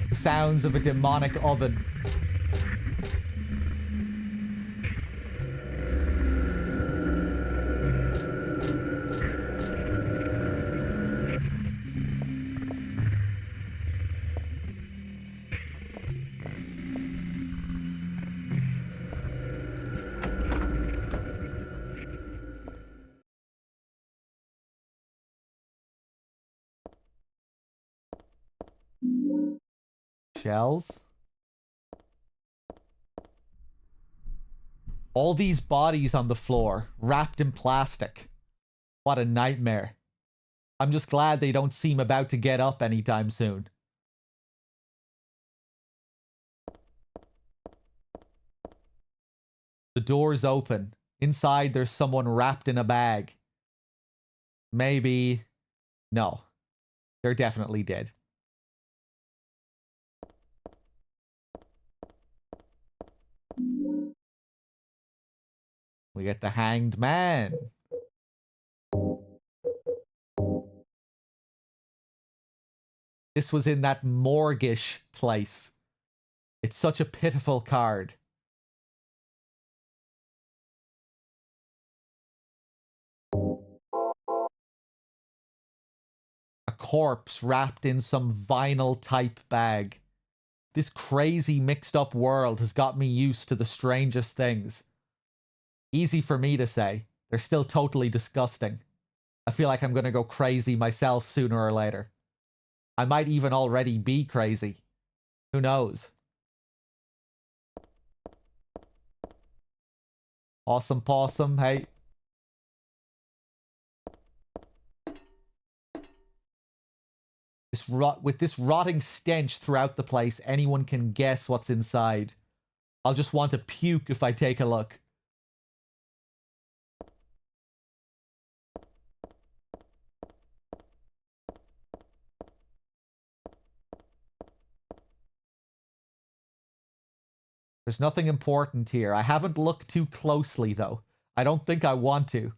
The sounds of a demonic oven. Shells. All these bodies on the floor, wrapped in plastic. What a nightmare. I'm just glad they don't seem about to get up anytime soon. The door's open. Inside, there's someone wrapped in a bag. Maybe... No. They're definitely dead. We get the Hanged Man. This was in that mortgage place. It's such a pitiful card. A corpse wrapped in some vinyl type bag. This crazy mixed up world has got me used to the strangest things. Easy for me to say. They're still totally disgusting. I feel like I'm gonna go crazy myself sooner or later. I might even already be crazy. Who knows? Awesome possum, hey. With this rotting stench throughout the place, anyone can guess what's inside. I'll just want to puke if I take a look. There's nothing important here. I haven't looked too closely, though. I don't think I want to.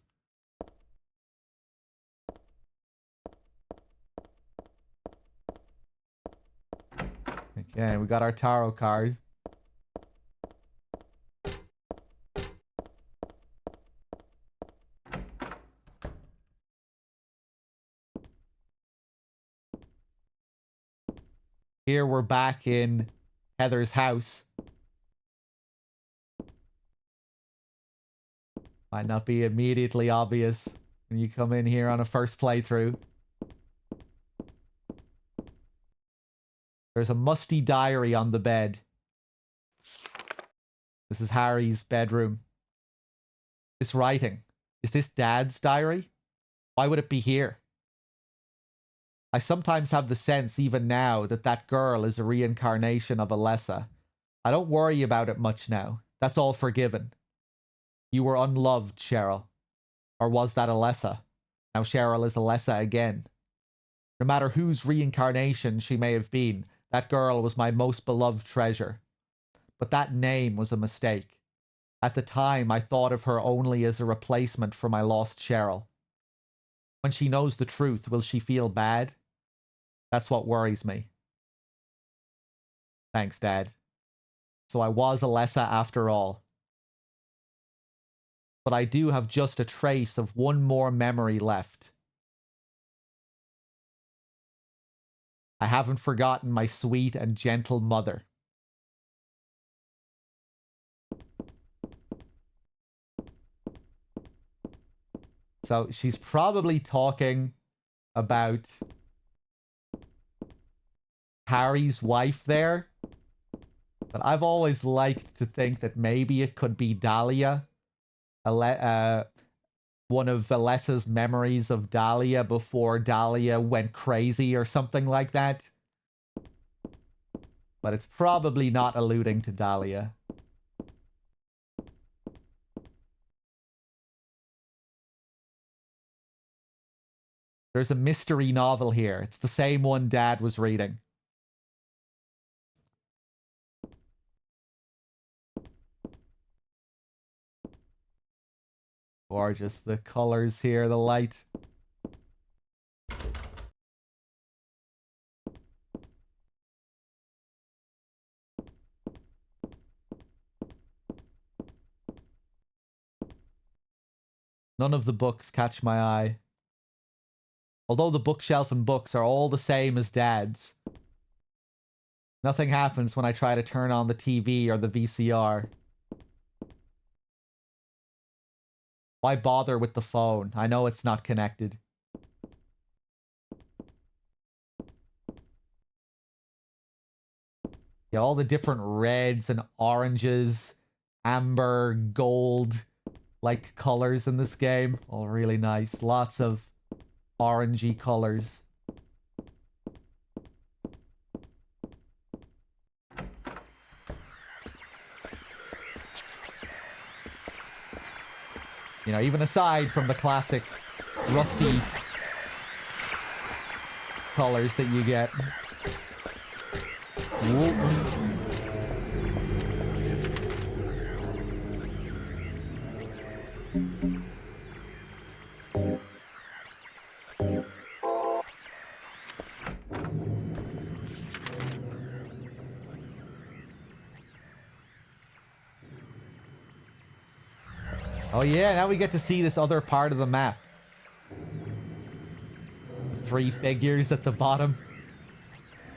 Okay, we got our tarot card. Here we're back in Heather's house. Might not be immediately obvious when you come in here on a first playthrough. There's a musty diary on the bed. This is Harry's bedroom. This writing. Is this Dad's diary? Why would it be here? I sometimes have the sense, even now, that that girl is a reincarnation of Alessa. I don't worry about it much now. That's all forgiven. You were unloved, Cheryl. Or was that Alessa? Now Cheryl is Alessa again. No matter whose reincarnation she may have been, that girl was my most beloved treasure. But that name was a mistake. At the time, I thought of her only as a replacement for my lost Cheryl. When she knows the truth, will she feel bad? That's what worries me. Thanks, Dad. So I was Alessa after all. But I do have just a trace of one more memory left. I haven't forgotten my sweet and gentle mother. So she's probably talking about Harry's wife there. But I've always liked to think that maybe it could be Dahlia. One of Alessa's memories of Dahlia before Dahlia went crazy or something like that. But it's probably not alluding to Dahlia. There's a mystery novel here. It's the same one Dad was reading. Gorgeous. The colors here, the light. None of the books catch my eye. Although the bookshelf and books are all the same as Dad's. Nothing happens when I try to turn on the TV or the VCR. Why bother with the phone? I know it's not connected. Yeah, all the different reds and oranges, amber, gold, like colors in this game. All really nice. Lots of orangey colors. You know, even aside from the classic rusty colors that you get. Whoa. Oh yeah, now we get to see this other part of the map. 3 figures at the bottom.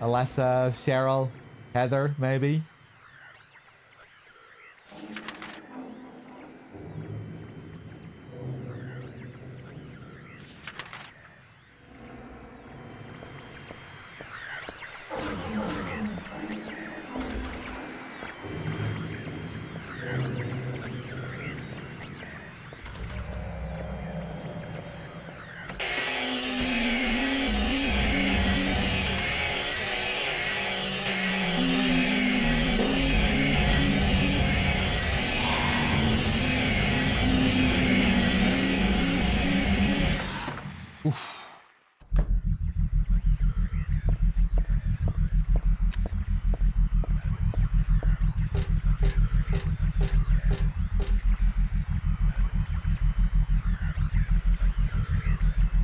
Alessa, Cheryl, Heather, maybe.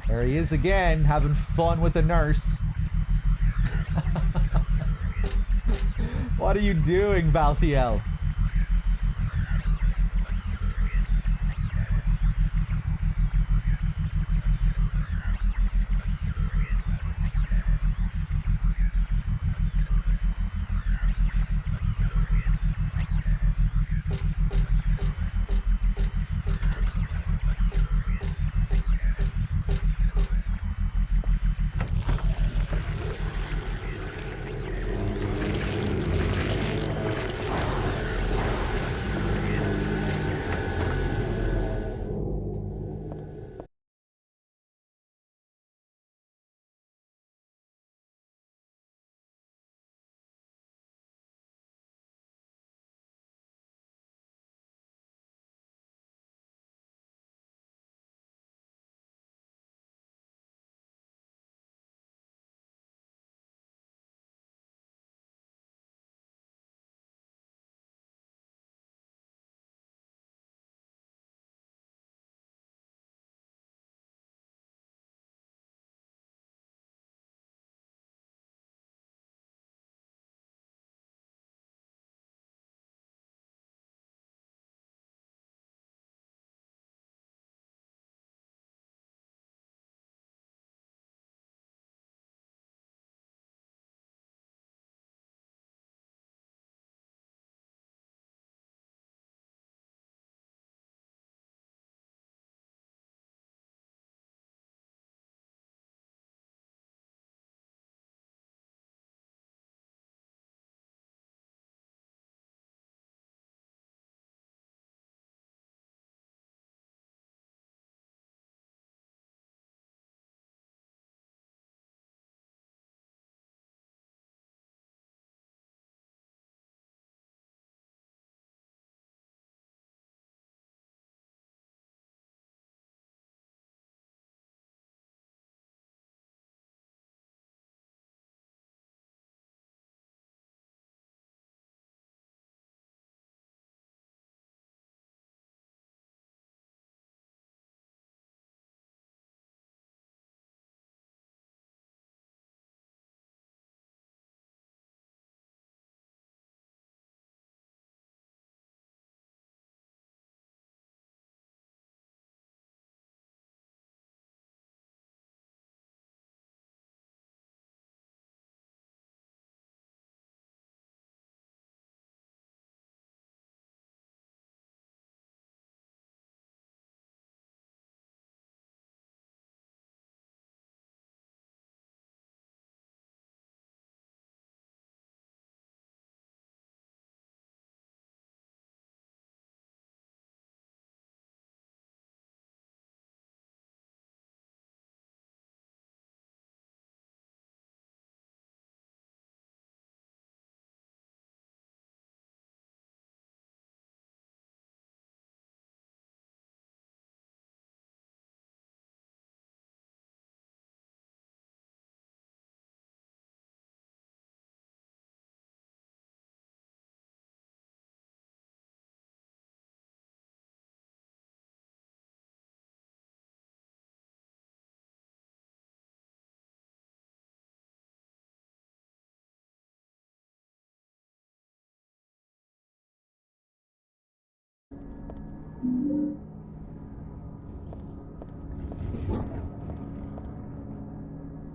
There he is again, having fun with the nurse. What are you doing, Valtiel?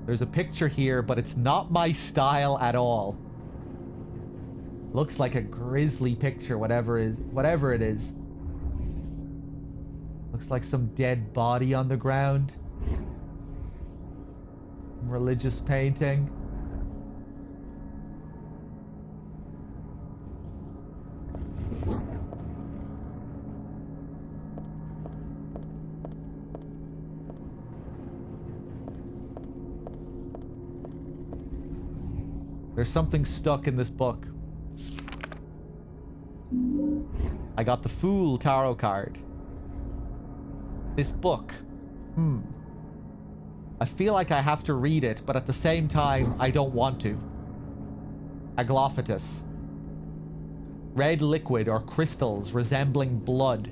There's a picture here, but it's not my style at all. Looks like a grisly picture, whatever it is. Looks like some dead body on the ground. Religious painting. There's something stuck in this book. I got the Fool Tarot card. This book. I feel like I have to read it, but at the same time, I don't want to. Aglophytus. Red liquid or crystals resembling blood.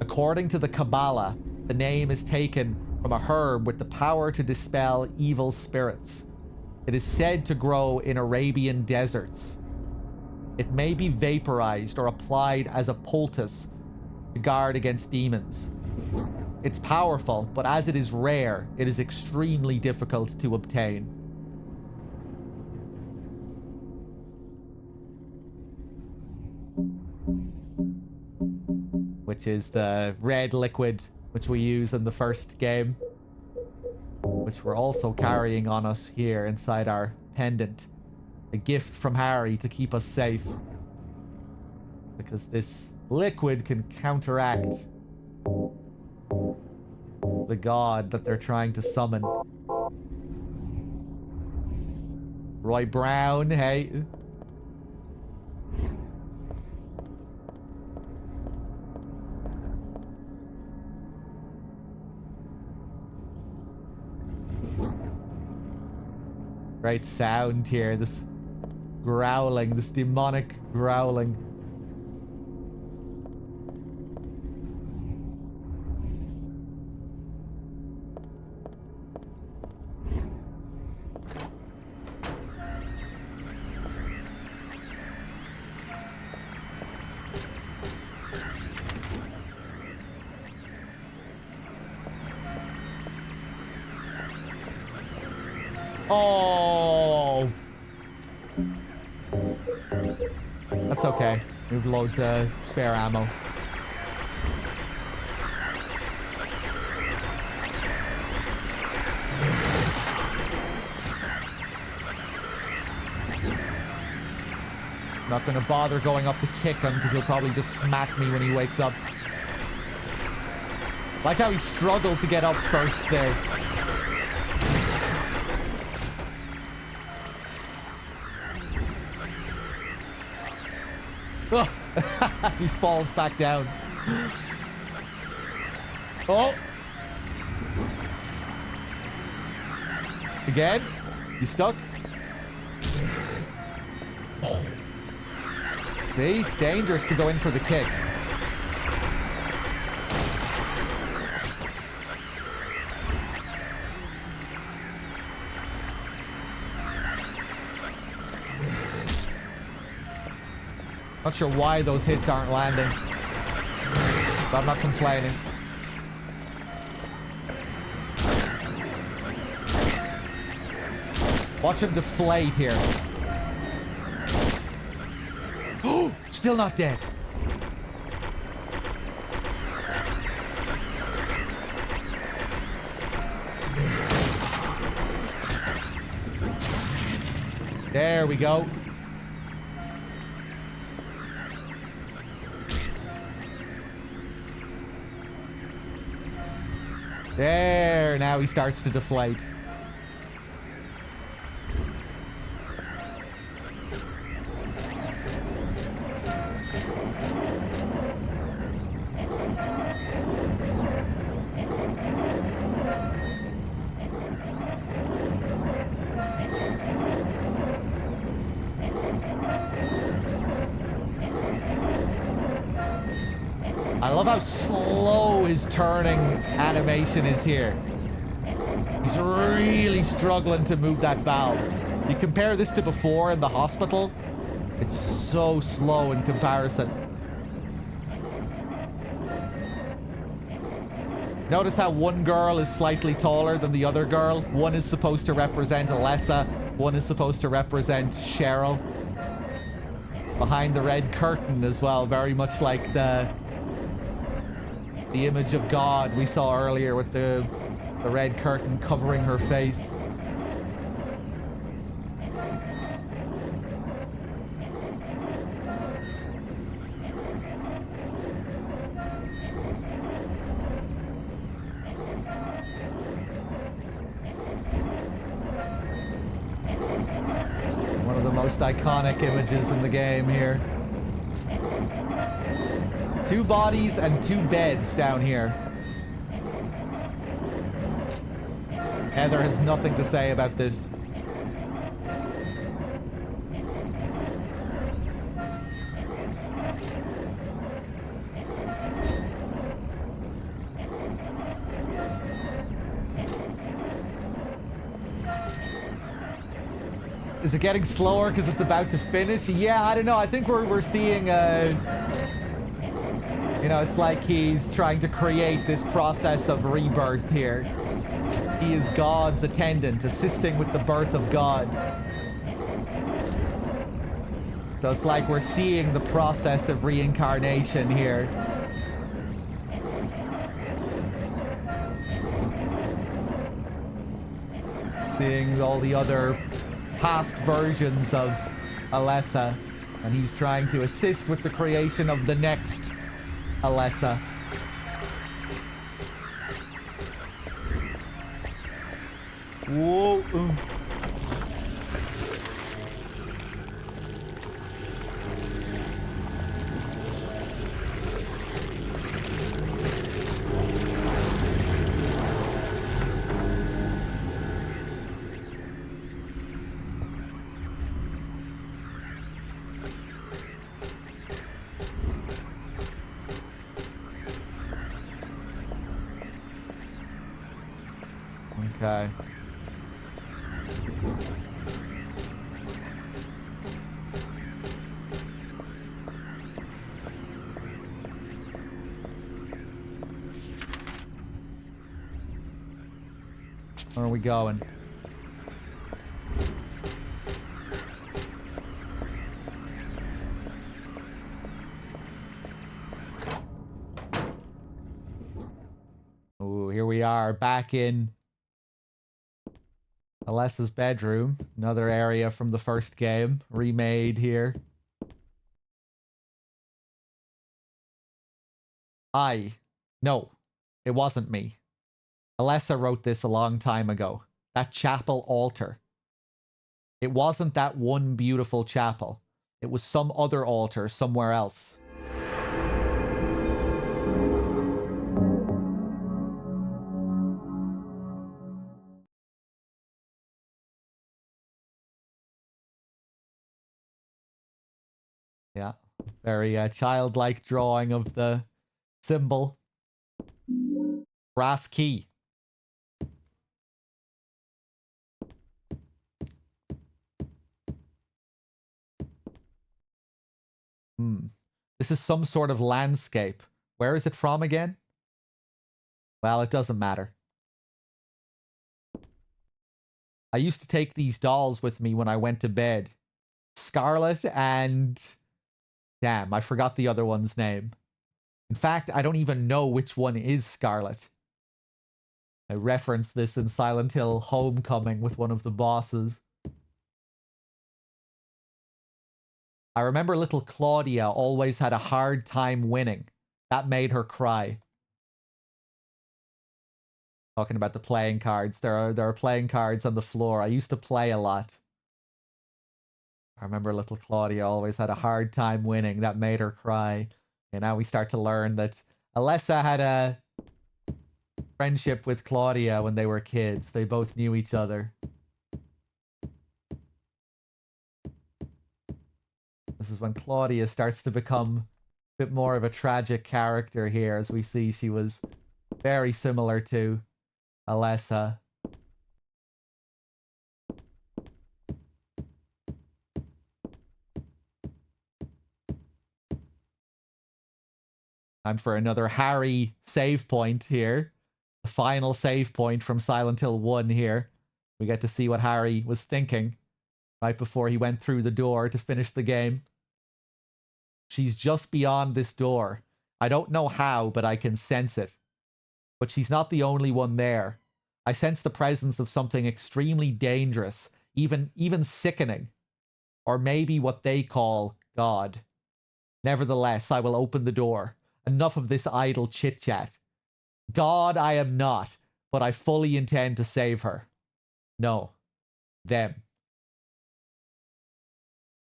According to the Kabbalah, the name is taken from a herb with the power to dispel evil spirits. It is said to grow in Arabian deserts. It may be vaporized or applied as a poultice to guard against demons. It's powerful, but as it is rare, it is extremely difficult to obtain. Which is the red liquid which we use in the first game, which we're also carrying on us here inside our pendant. A gift from Harry to keep us safe. Because this liquid can counteract the god that they're trying to summon. Roy Brown, hey. Great sound here, this growling, this demonic growling. Oh, that's okay. We have loads of spare ammo. Not gonna bother going up to kick him because he'll probably just smack me when he wakes up. Like how he struggled to get up first there. Oh. He falls back down. Oh! Again? You stuck? Oh. See? It's dangerous to go in for the kick. Not sure why those hits aren't landing, but I'm not complaining. Watch him deflate here. Oh, still not dead. There we go. There, now he starts to deflate. I love how slow his turning animation is here. He's really struggling to move that valve. You compare this to before in the hospital, it's so slow in comparison. Notice how one girl is slightly taller than the other girl. One is supposed to represent Alessa. One is supposed to represent Cheryl. Behind the red curtain as well, very much like the image of God we saw earlier with the red curtain covering her face. One of the most iconic images in the game here. 2 bodies and 2 beds down here. Heather has nothing to say about this. Is it getting slower because it's about to finish? Yeah, I don't know. I think we're seeing you know, it's like he's trying to create this process of rebirth here. He is God's attendant, assisting with the birth of God. So it's like we're seeing the process of reincarnation here. Seeing all the other past versions of Alessa, and he's trying to assist with the creation of the next Alessa. Whoa. Okay. Where are we going? Oh, here we are, back in Alessa's bedroom. Another area from the first game, remade here. No, it wasn't me. Alessa wrote this a long time ago. That chapel altar. It wasn't that one beautiful chapel. It was some other altar somewhere else. Yeah, very childlike drawing of the symbol. Brass key. This is some sort of landscape. Where is it from again? Well, it doesn't matter. I used to take these dolls with me when I went to bed. Scarlet and... Damn, I forgot the other one's name. In fact, I don't even know which one is Scarlet. I referenced this in Silent Hill Homecoming with one of the bosses. I remember little Claudia always had a hard time winning. That made her cry. Talking about the playing cards. There are playing cards on the floor. I used to play a lot. I remember little Claudia always had a hard time winning. That made her cry. And now we start to learn that Alessa had a friendship with Claudia when they were kids. They both knew each other. This is when Claudia starts to become a bit more of a tragic character here, as we see she was very similar to Alessa. Time for another Harry save point here. The final save point from Silent Hill 1 here. We get to see what Harry was thinking right before he went through the door to finish the game. She's just beyond this door. I don't know how, but I can sense it. But she's not the only one there. I sense the presence of something extremely dangerous, even sickening. Or maybe what they call God. Nevertheless, I will open the door. Enough of this idle chit-chat. God I am not, but I fully intend to save her. No. Them.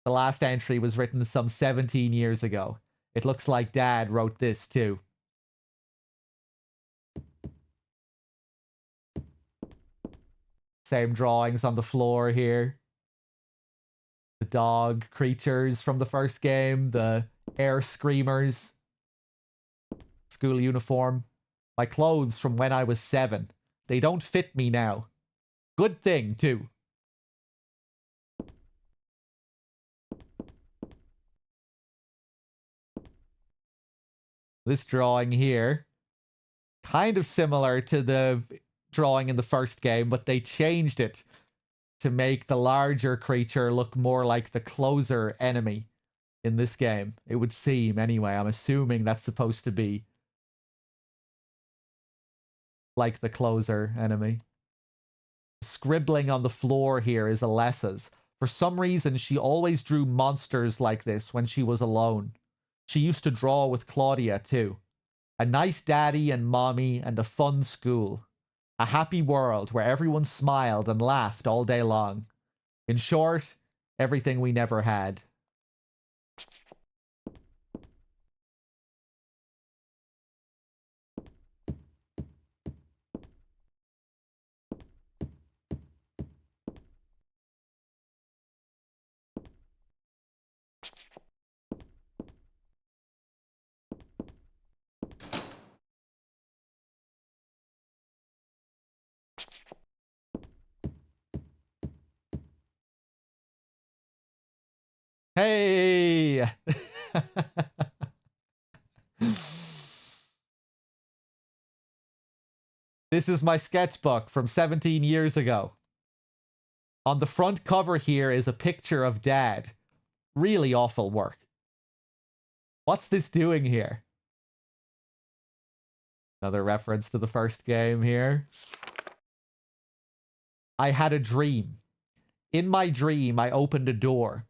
The last entry was written some 17 years ago. It looks like Dad wrote this too. Same drawings on the floor here. The dog creatures from the first game. The air screamers. School uniform. My clothes from when I was 7. They don't fit me now. Good thing, too. This drawing here, kind of similar to the drawing in the first game, but they changed it to make the larger creature look more like the closer enemy in this game. It would seem, anyway. I'm assuming that's supposed to be like the closer enemy. Scribbling on the floor here is Alessa's. For some reason, she always drew monsters like this when she was alone. She used to draw with Claudia, too. A nice daddy and mommy and a fun school. A happy world where everyone smiled and laughed all day long. In short, everything we never had. Hey! This is my sketchbook from 17 years ago. On the front cover here is a picture of Dad. Really awful work. What's this doing here? Another reference to the first game here. I had a dream. In my dream, I opened a door.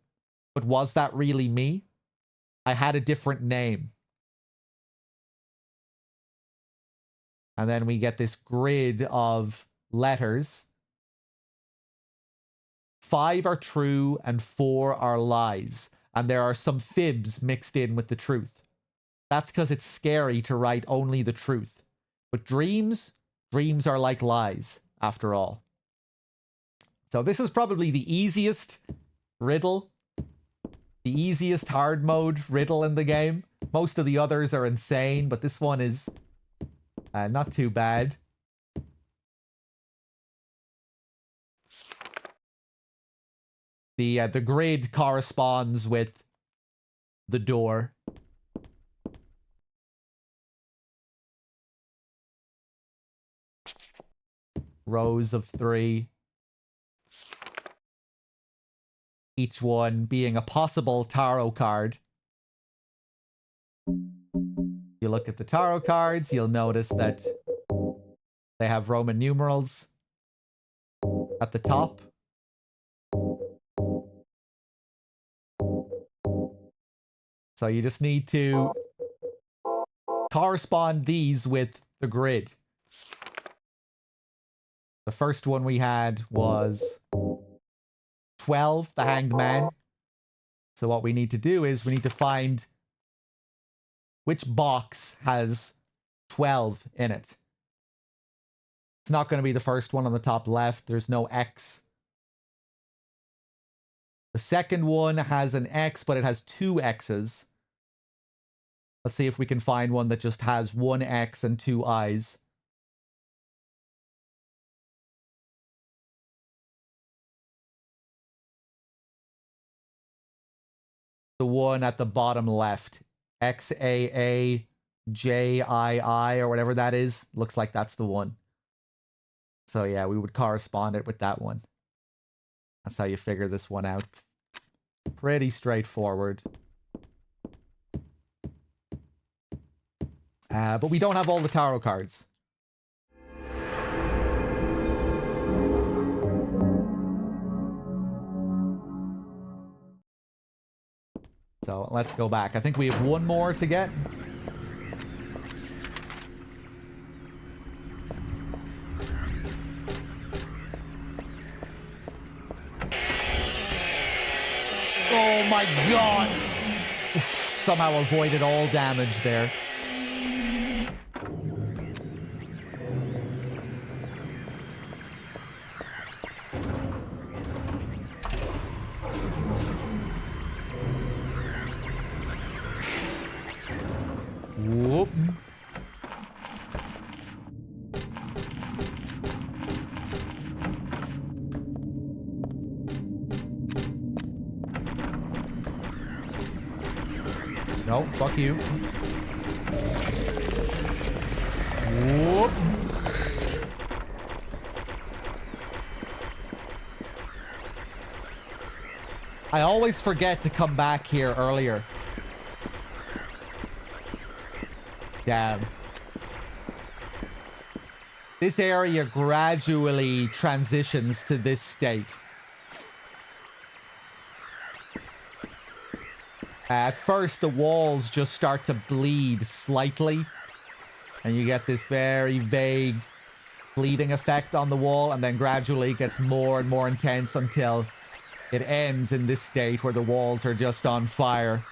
But was that really me? I had a different name. And then we get this grid of letters. 5 are true and 4 are lies. And there are some fibs mixed in with the truth. That's because it's scary to write only the truth. But dreams are like lies, after all. So this is probably the easiest riddle. The easiest hard mode riddle in the game. Most of the others are insane, but this one is not too bad. The grid corresponds with the door. Rows of 3. Each one being a possible tarot card. You look at the tarot cards, you'll notice that they have Roman numerals at the top. So you just need to correspond these with the grid. The first one we had was 12, the Hanged Man. So what we need to do is we need to find which box has 12 in it. It's not going to be the first one on the top left. There's no X. The second one has an X, but it has 2 X's. Let's see if we can find one that just has 1 X and 2 I's. The one at the bottom left. XAAJII or whatever that is. Looks like that's the one. So yeah, we would correspond it with that one. That's how you figure this one out. Pretty straightforward. But we don't have all the tarot cards. So let's go back. I think we have one more to get. Oh my god! Oof, somehow avoided all damage there. Whoop. No, fuck you. Whoop. I always forget to come back here earlier. Damn. This area gradually transitions to this state. At first, the walls just start to bleed slightly. And you get this very vague bleeding effect on the wall. And then gradually it gets more and more intense until it ends in this state where the walls are just on fire.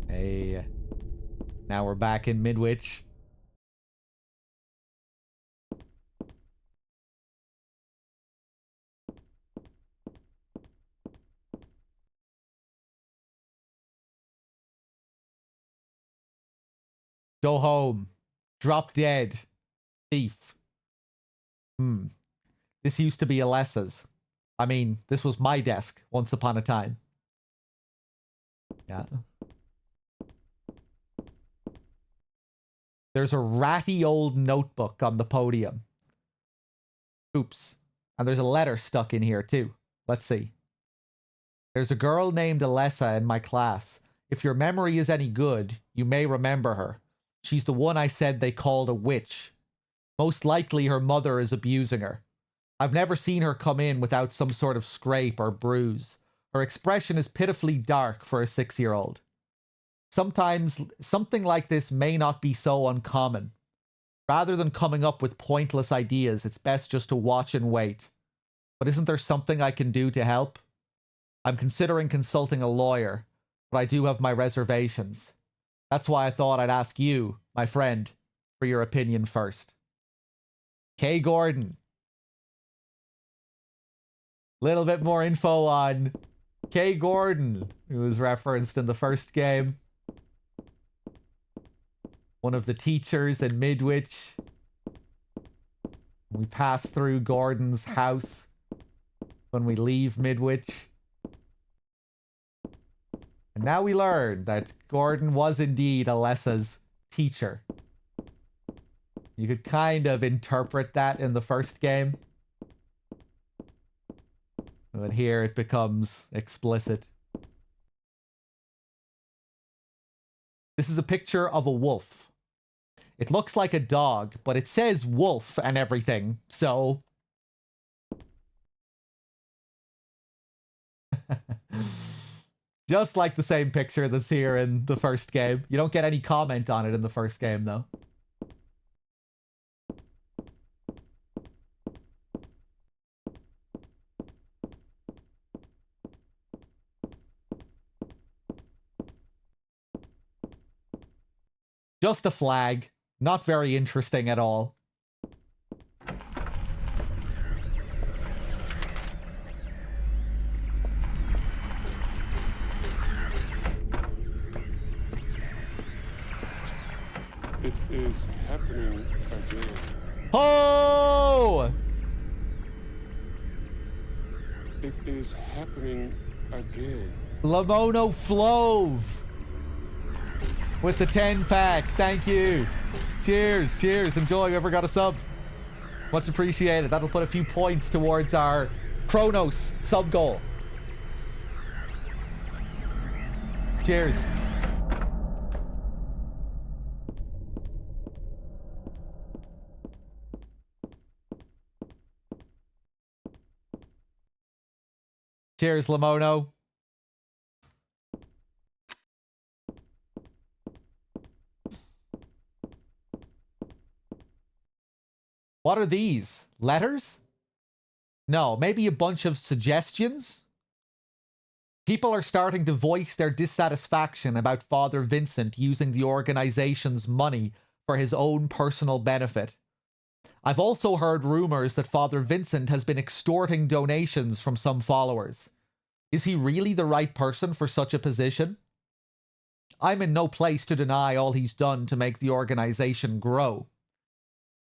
Hey, now we're back in Midwich. Go home. Drop dead. Thief. This used to be Alessa's. I mean, this was my desk once upon a time. Yeah. There's a ratty old notebook on the podium. Oops. And there's a letter stuck in here too. Let's see. There's a girl named Alessa in my class. If your memory is any good, you may remember her. She's the one I said they called a witch. Most likely her mother is abusing her. I've never seen her come in without some sort of scrape or bruise. Her expression is pitifully dark for a 6-year-old. Sometimes something like this may not be so uncommon. Rather than coming up with pointless ideas, it's best just to watch and wait. But isn't there something I can do to help? I'm considering consulting a lawyer, but I do have my reservations. That's why I thought I'd ask you, my friend, for your opinion first. Kay Gordon. Little bit more info on Kay Gordon, who was referenced in the first game. One of the teachers in Midwich. We pass through Gordon's house when we leave Midwich. And now we learn that Gordon was indeed Alessa's teacher. You could kind of interpret that in the first game. But here it becomes explicit. This is a picture of a wolf. It looks like a dog, but it says wolf and everything, so Just like the same picture that's here in the first game. You don't get any comment on it in the first game, though. Just a flag. Not very interesting at all. It is happening again. Oh! It is happening again. Lamono Flove with the 10-pack. Thank you. Cheers, cheers. Enjoy whoever got a sub. Much appreciated. That'll put a few points towards our Chronos sub goal. Cheers. Cheers, Lamono. What are these? Letters? No, maybe a bunch of suggestions? People are starting to voice their dissatisfaction about Father Vincent using the organization's money for his own personal benefit. I've also heard rumors that Father Vincent has been extorting donations from some followers. Is he really the right person for such a position? I'm in no place to deny all he's done to make the organization grow.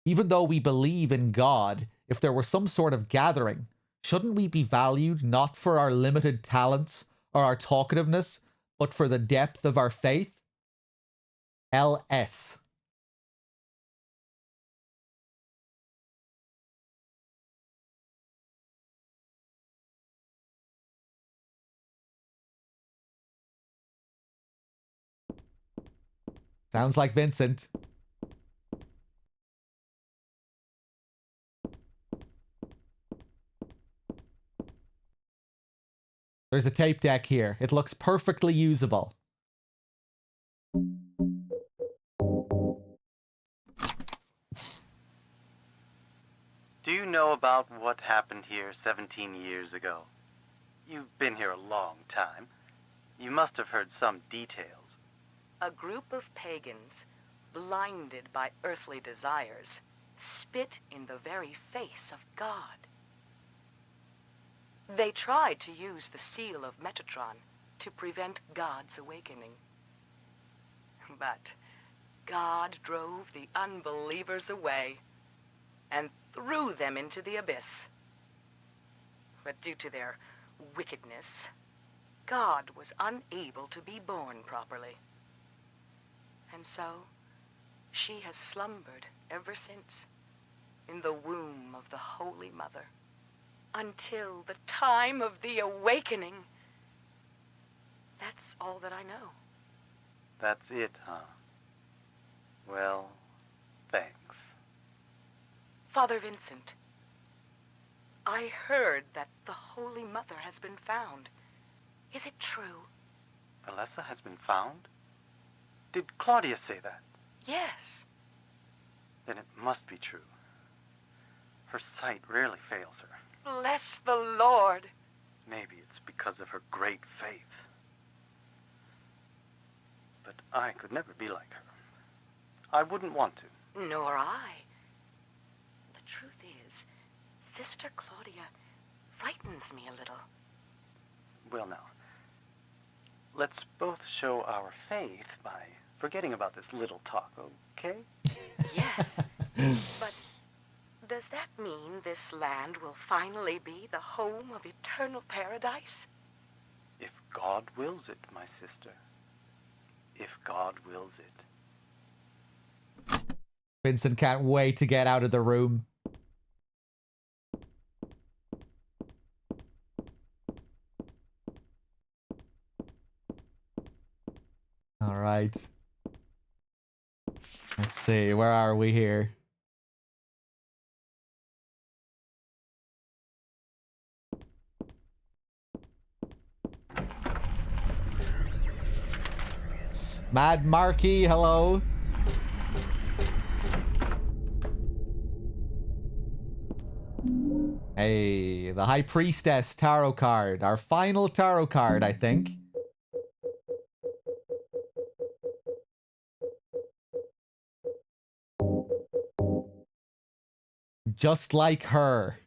Even though we believe in God, if there were some sort of gathering, shouldn't we be valued not for our limited talents or our talkativeness, but for the depth of our faith? LS. Sounds like Vincent. There's a tape deck here. It looks perfectly usable. Do you know about what happened here 17 years ago? You've been here a long time. You must have heard some details. A group of pagans, blinded by earthly desires, spit in the very face of God. They tried to use the seal of Metatron to prevent God's awakening. But God drove the unbelievers away and threw them into the abyss. But due to their wickedness, God was unable to be born properly. And so, she has slumbered ever since in the womb of the Holy Mother until the time of the awakening. That's all that I know. That's it, huh? Well, thanks. Father Vincent, I heard that the Holy Mother has been found. Is it true? Alessa has been found? Did Claudia say that? Yes. Then it must be true. Her sight rarely fails her. Bless the Lord. Maybe it's because of her great faith. But I could never be like her. I wouldn't want to. Nor I. The truth is, Sister Claudia frightens me a little. Well now, let's both show our faith by forgetting about this little talk, okay? Yes. But does that mean this land will finally be the home of eternal paradise? If God wills it, my sister. If God wills it. Vincent can't wait to get out of the room. All right. Let's see, where are we here? Mad Marquis, hello. Hey, the High Priestess tarot card. Our final tarot card, I think. Just like her.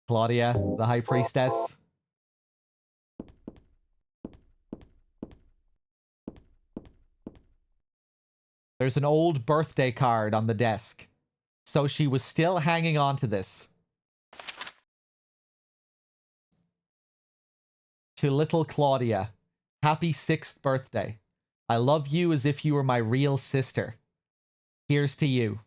Claudia, the High Priestess. There's an old birthday card on the desk. So she was still hanging on to this. To little Claudia, happy 6th birthday. I love you as if you were my real sister. Here's to you.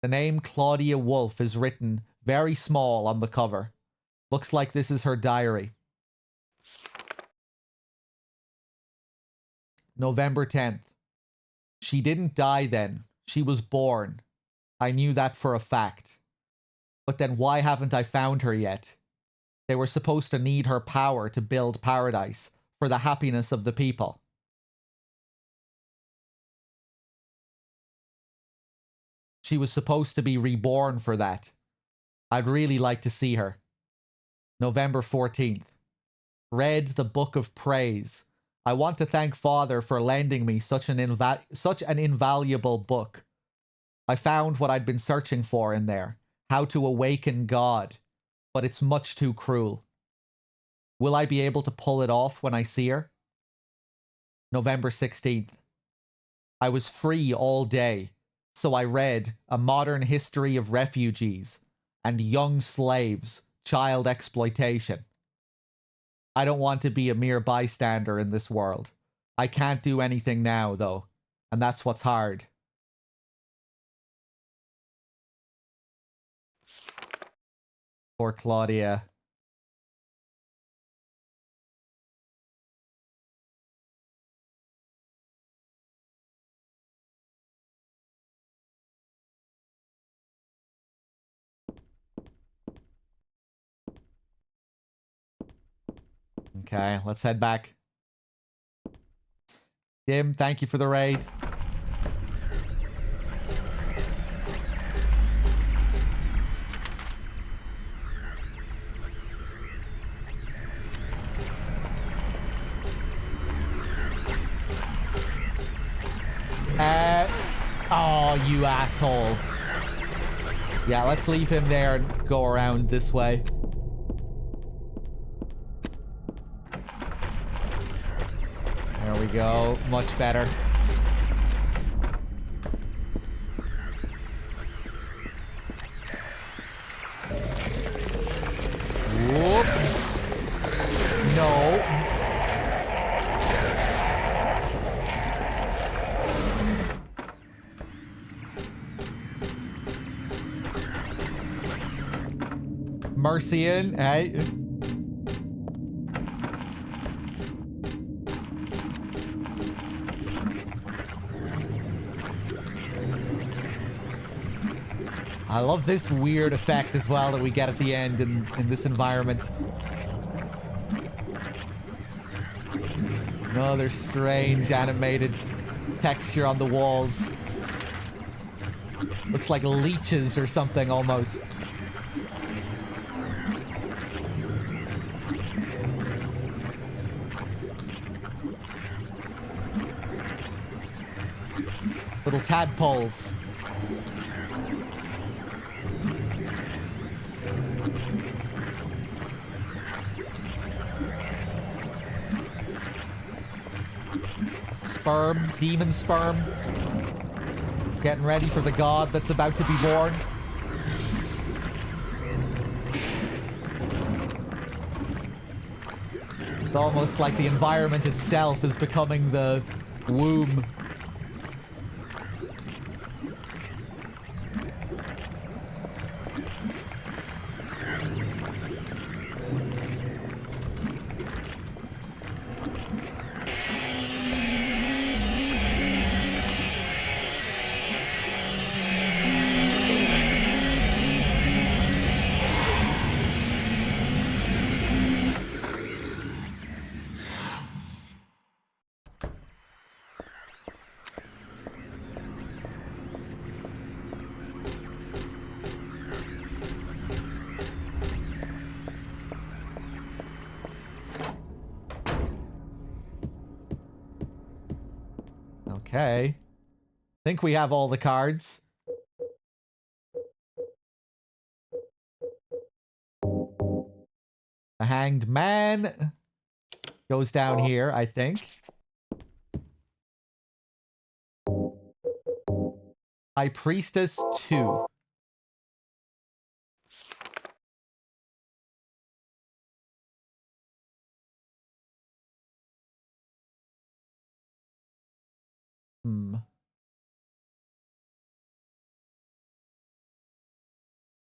The name Claudia Wolf is written very small on the cover. Looks like this is her diary. November 10th. She didn't die then. She was born. I knew that for a fact. But then why haven't I found her yet? They were supposed to need her power to build paradise for the happiness of the people. She was supposed to be reborn for that. I'd really like to see her. November 14th. Read the Book of Praise. I want to thank Father for lending me such an invaluable book. I found what I'd been searching for in there. How to awaken God. But it's much too cruel. Will I be able to pull it off when I see her? November 16th. I was free all day, so I read A Modern History of Refugees and Young Slaves, Child Exploitation. I don't want to be a mere bystander in this world. I can't do anything now, though, and that's what's hard. Poor Claudia. Okay, let's head back. Dim, thank you for the raid. Oh, you asshole. Yeah, let's leave him there and go around this way. There we go. Much better. Whoop. No. Mercian, hey. I love this weird effect as well that we get at the end in this environment. Another strange animated texture on the walls. Looks like leeches or something almost. Little tadpoles. Sperm, demon sperm. Getting ready for the god that's about to be born. It's almost like the environment itself is becoming the womb. Okay. Think we have all the cards. The Hanged Man goes down here, I think. High Priestess 2.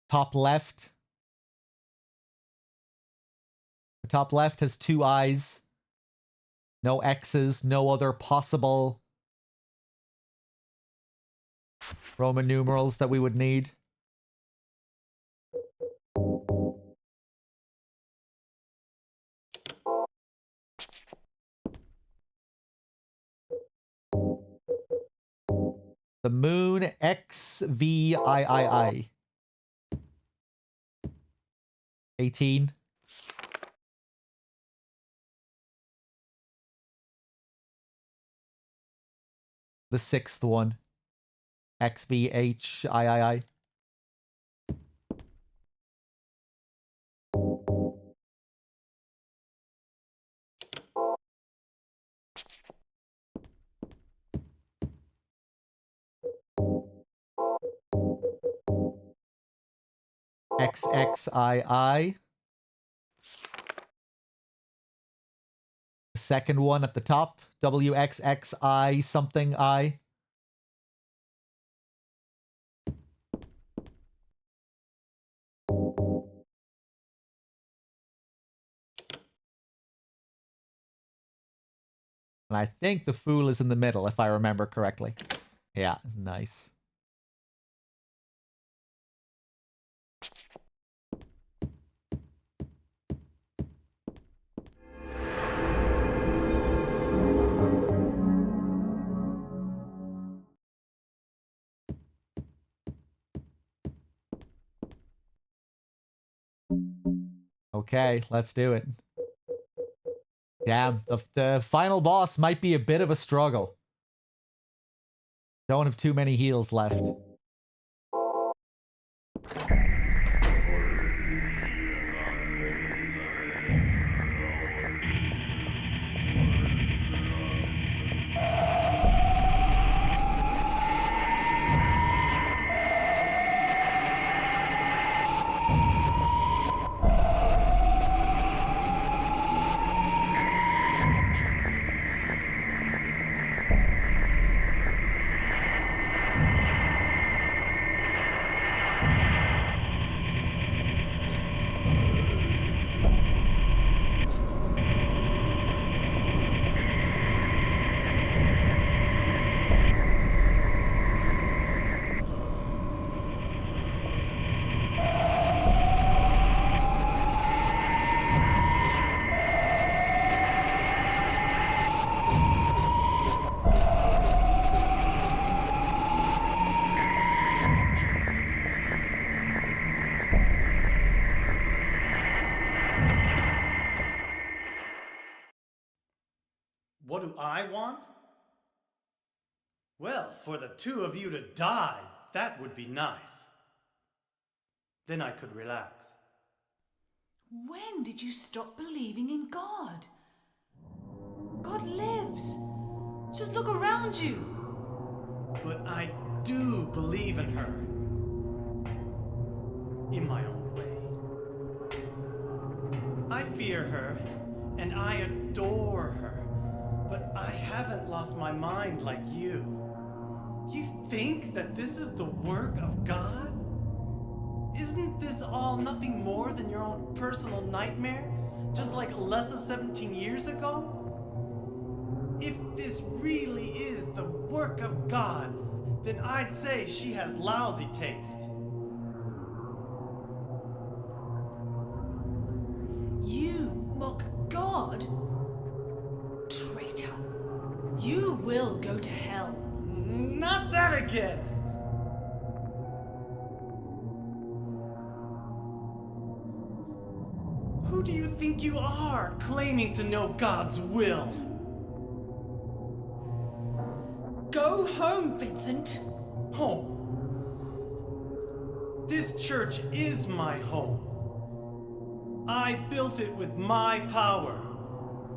Top left. The top left has 2 eyes. No X's, no other possible Roman numerals that we would need. The moon XVIII. 18. The 6th one. XVHIII. XXII. The second one at the top. WXXI something I. And I think the Fool is in the middle, if I remember correctly. Yeah, nice. Okay, let's do it. Damn, the final boss might be a bit of a struggle. Don't have too many heals left. What do I want? Well, for the two of you to die, that would be nice. Then I could relax. When did you stop believing in God? God lives. Just look around you. But I do believe in her. In my own way. I fear her, and I adore her. But I haven't lost my mind like you. You think that this is the work of God? Isn't this all nothing more than your own personal nightmare? Just like Alessa 17 years ago? If this really is the work of God, then I'd say she has lousy taste. You mock God? Traitor. You will go to hell. Not that again! Who do you think you are, claiming to know God's will? Go home, Vincent. Home. This church is my home. I built it with my power.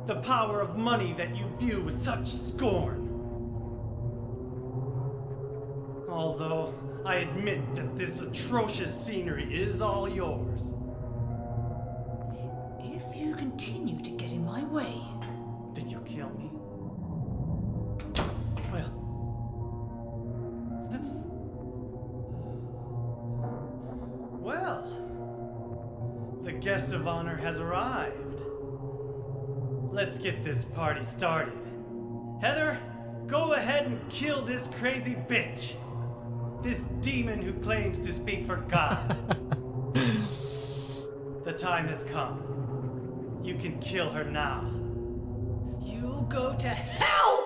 The power of money that you view with such scorn. Although I admit that this atrocious scenery is all yours. If you continue to get in my way, Did you kill me? Well. Well. The guest of honor has arrived. Let's get this party started. Heather, go ahead and kill this crazy bitch. This demon who claims to speak for God. The time has come. You can kill her now. you'll go to hell!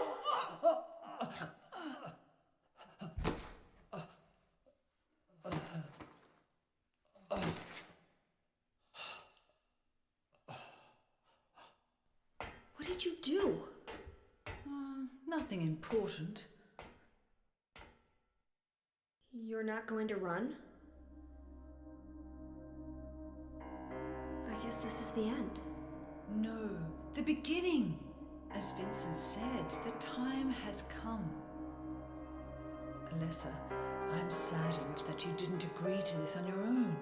What did you do? Nothing important. You're not going to run? I guess this is the end. No, the beginning. As Vincent said, the time has come. Alessa, I'm saddened that you didn't agree to this on your own.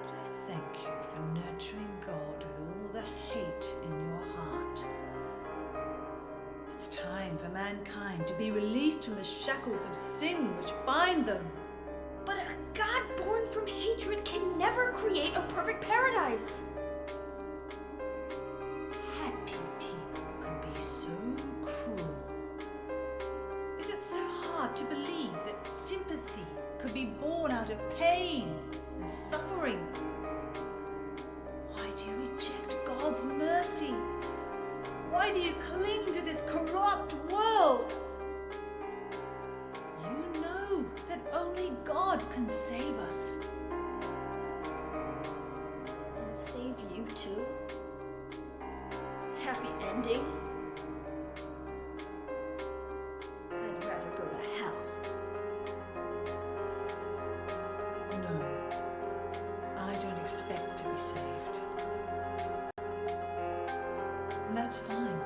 But I thank you for nurturing God with all the hate in your heart. It's time for mankind to be released from the shackles of sin which bind them. But a god born from hatred can never create a perfect paradise. Happy people can be so cruel. Is it so hard to believe that sympathy could be born out of pain and suffering? Why do you reject God's mercy? Why do you cling to this corrupt world? You know that only God can save us. And save you too? Happy ending? I'd rather go to hell. No, I don't expect to be saved. And that's fine.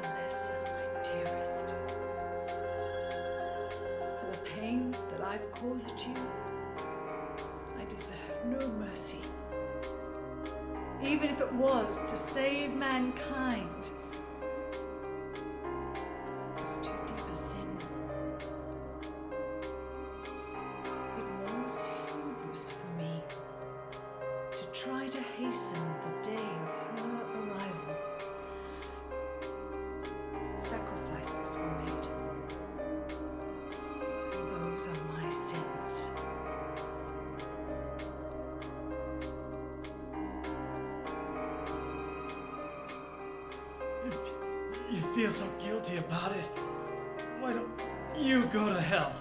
Alessa, my dearest. For the pain that I've caused you, I deserve no mercy. Even if it was to save mankind. It was too deep a sin. It was hubris for me to try to hasten the day of her arrival. Sacrifices were made. And those are my sins. If you feel so guilty about it, why don't you go to hell?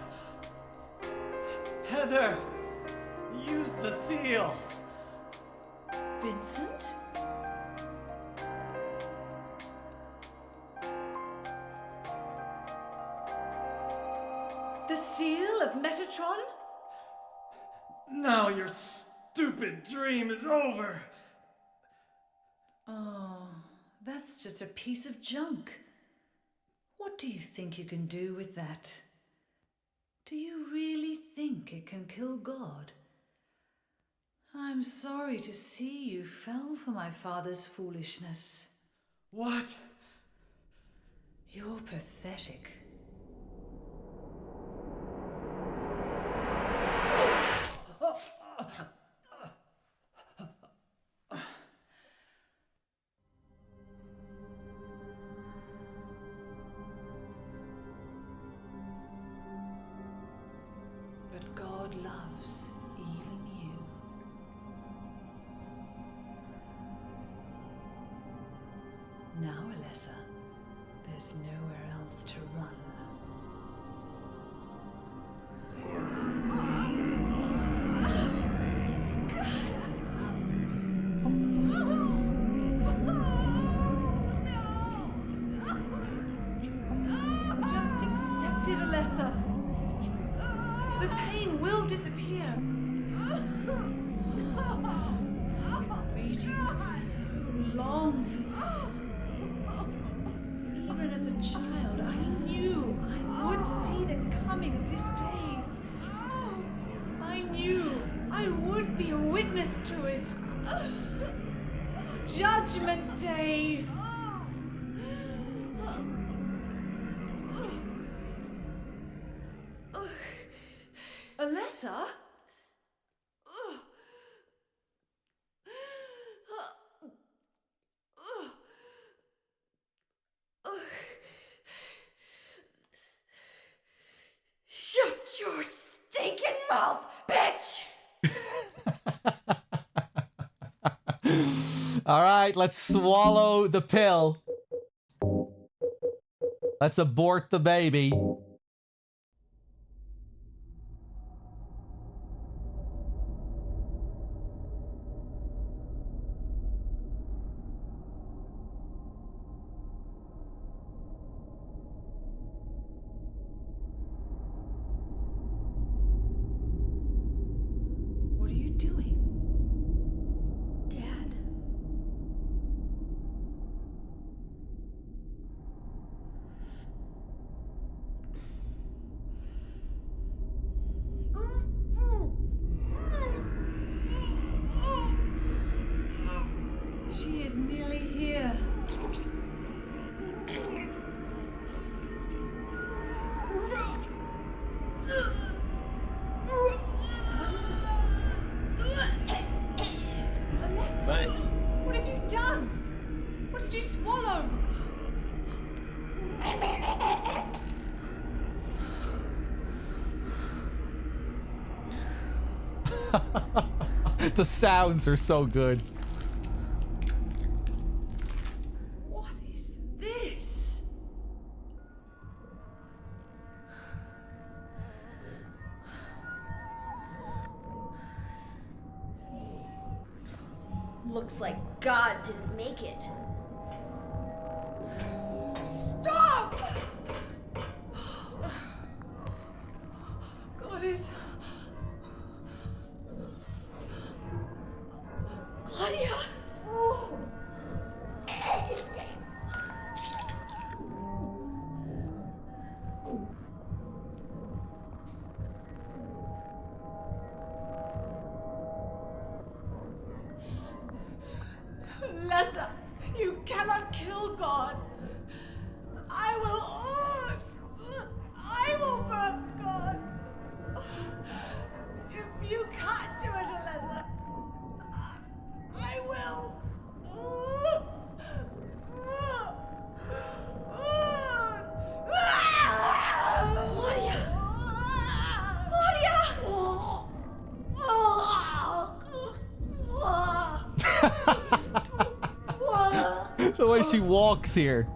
Heather, use the seal. Vincent? The seal of Metatron? Now your stupid dream is over. Oh, that's just a piece of junk. What do you think you can do with that? Do you really think it can kill God? I'm sorry to see you fell for my father's foolishness. What? You're pathetic. But God loves even you. Now, Alessa, there's nowhere else to run. Be a witness to it. Judgment Day. Alessa? Shut your stinking mouth, bitch! All right, let's swallow the pill. Let's abort the baby. What are you doing? Dad. She is nearly here. Alessa, Thanks. what have you done? What did you swallow? The sounds are so good. What is this? Looks like God didn't make it. Stop! God is... Claudia! Alessa, you cannot kill God. I will birth God. If you can't do it, Alessa, I will. Claudia! The way she walks here.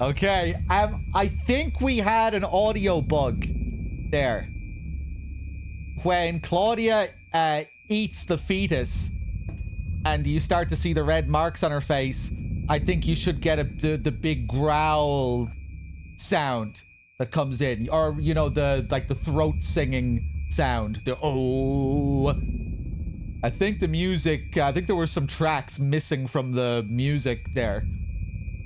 Okay, I think we had an audio bug there. When Claudia eats the fetus and you start to see the red marks on her face, I think you should get the big growl sound that comes in, or you know, the throat singing sound, the oh. I think the music, I think there were some tracks missing from the music there.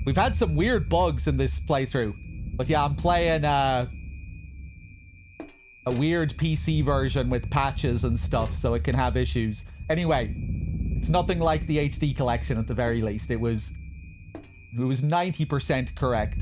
We've had some weird bugs in this playthrough, but yeah, I'm playing a weird PC version with patches and stuff, so it can have issues. Anyway, it's nothing like the HD collection at the very least. It was 90% correct.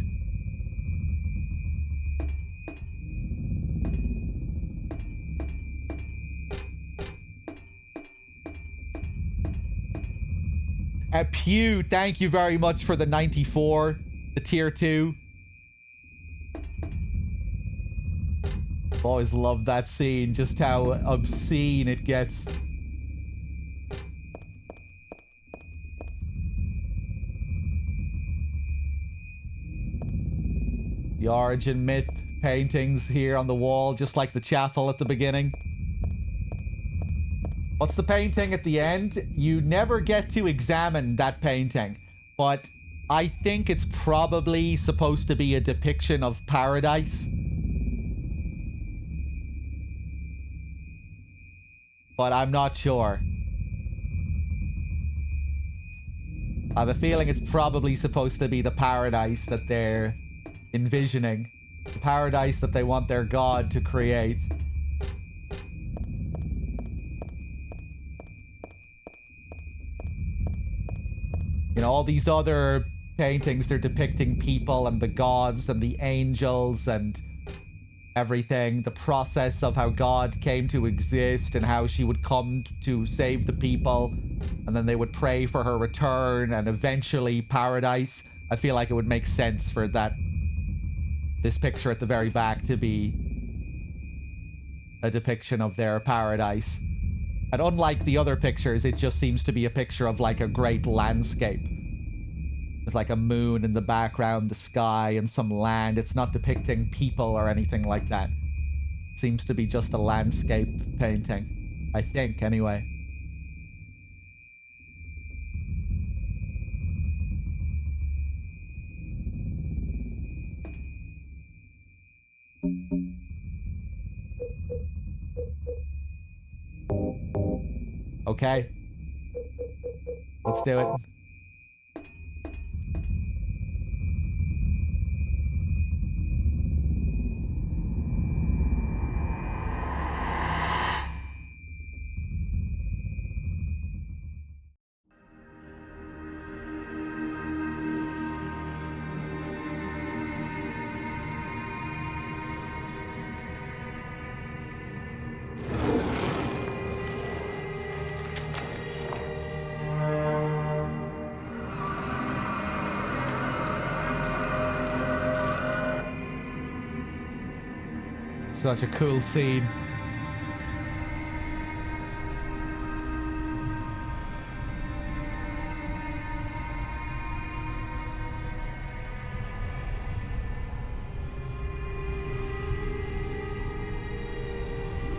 Pew, thank you very much for the 94. The tier 2. I've always loved that scene, just how obscene it gets. The origin myth paintings here on the wall, just like the chapel at the beginning. What's the painting at the end? You never get to examine that painting, but I think it's probably supposed to be a depiction of paradise. But I'm not sure. I have a feeling it's probably supposed to be the paradise that they're envisioning. The paradise that they want their god to create. You know, all these other paintings, they're depicting people and the gods and the angels and everything. The process of how God came to exist and how she would come to save the people. And then they would pray for her return and eventually paradise. I feel like it would make sense for this picture at the very back to be a depiction of their paradise. And unlike the other pictures, it just seems to be a picture of like a great landscape. With like a moon in the background, the sky, and some land. It's not depicting people or anything like that. It seems to be just a landscape painting. I think, anyway. Okay. Let's do it. Such a cool scene.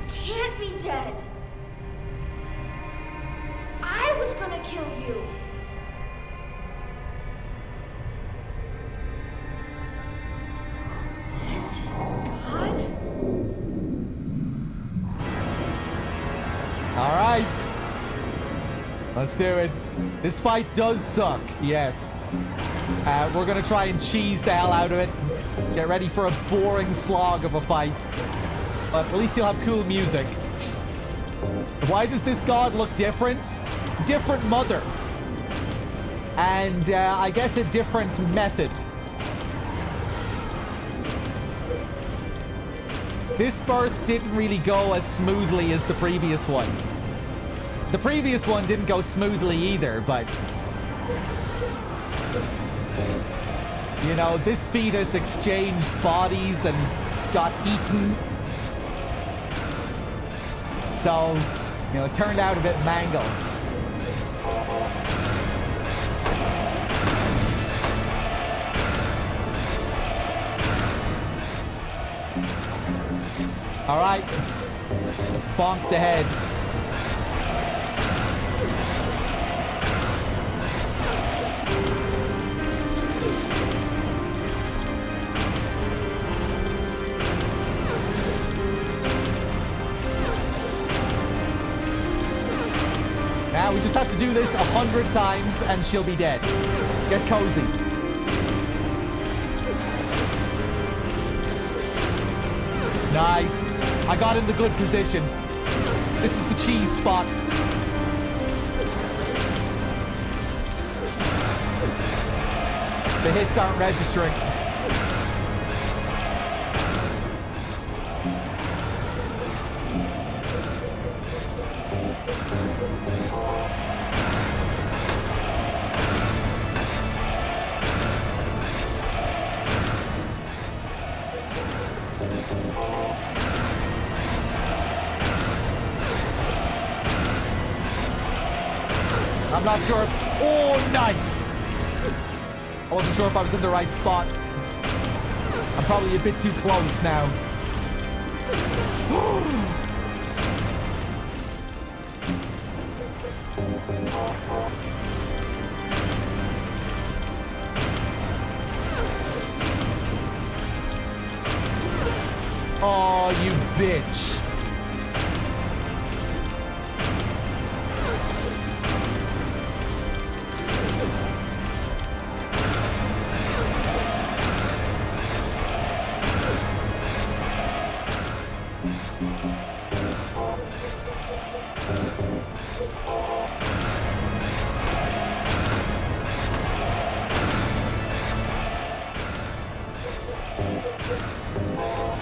You can't be dead. I was gonna kill you. This is God? All right. Let's do it. This fight does suck, yes. We're gonna try and cheese the hell out of it. Get ready for a boring slog of a fight. But at least you'll have cool music. Why does this god look different? Different mother. And I guess a different method. This birth didn't really go as smoothly as the previous one. The previous one didn't go smoothly either, but... You know, this fetus exchanged bodies and got eaten. So, you know, it turned out a bit mangled. All right, let's bonk the head. Now we just have to do this 100 times and she'll be dead. Get cozy. Nice. I got in the good position. This is the cheese spot. The hits aren't registering. I'm not sure. Oh, nice. I wasn't sure if I was in the right spot. I'm probably a bit too close now. Oh, you bitch.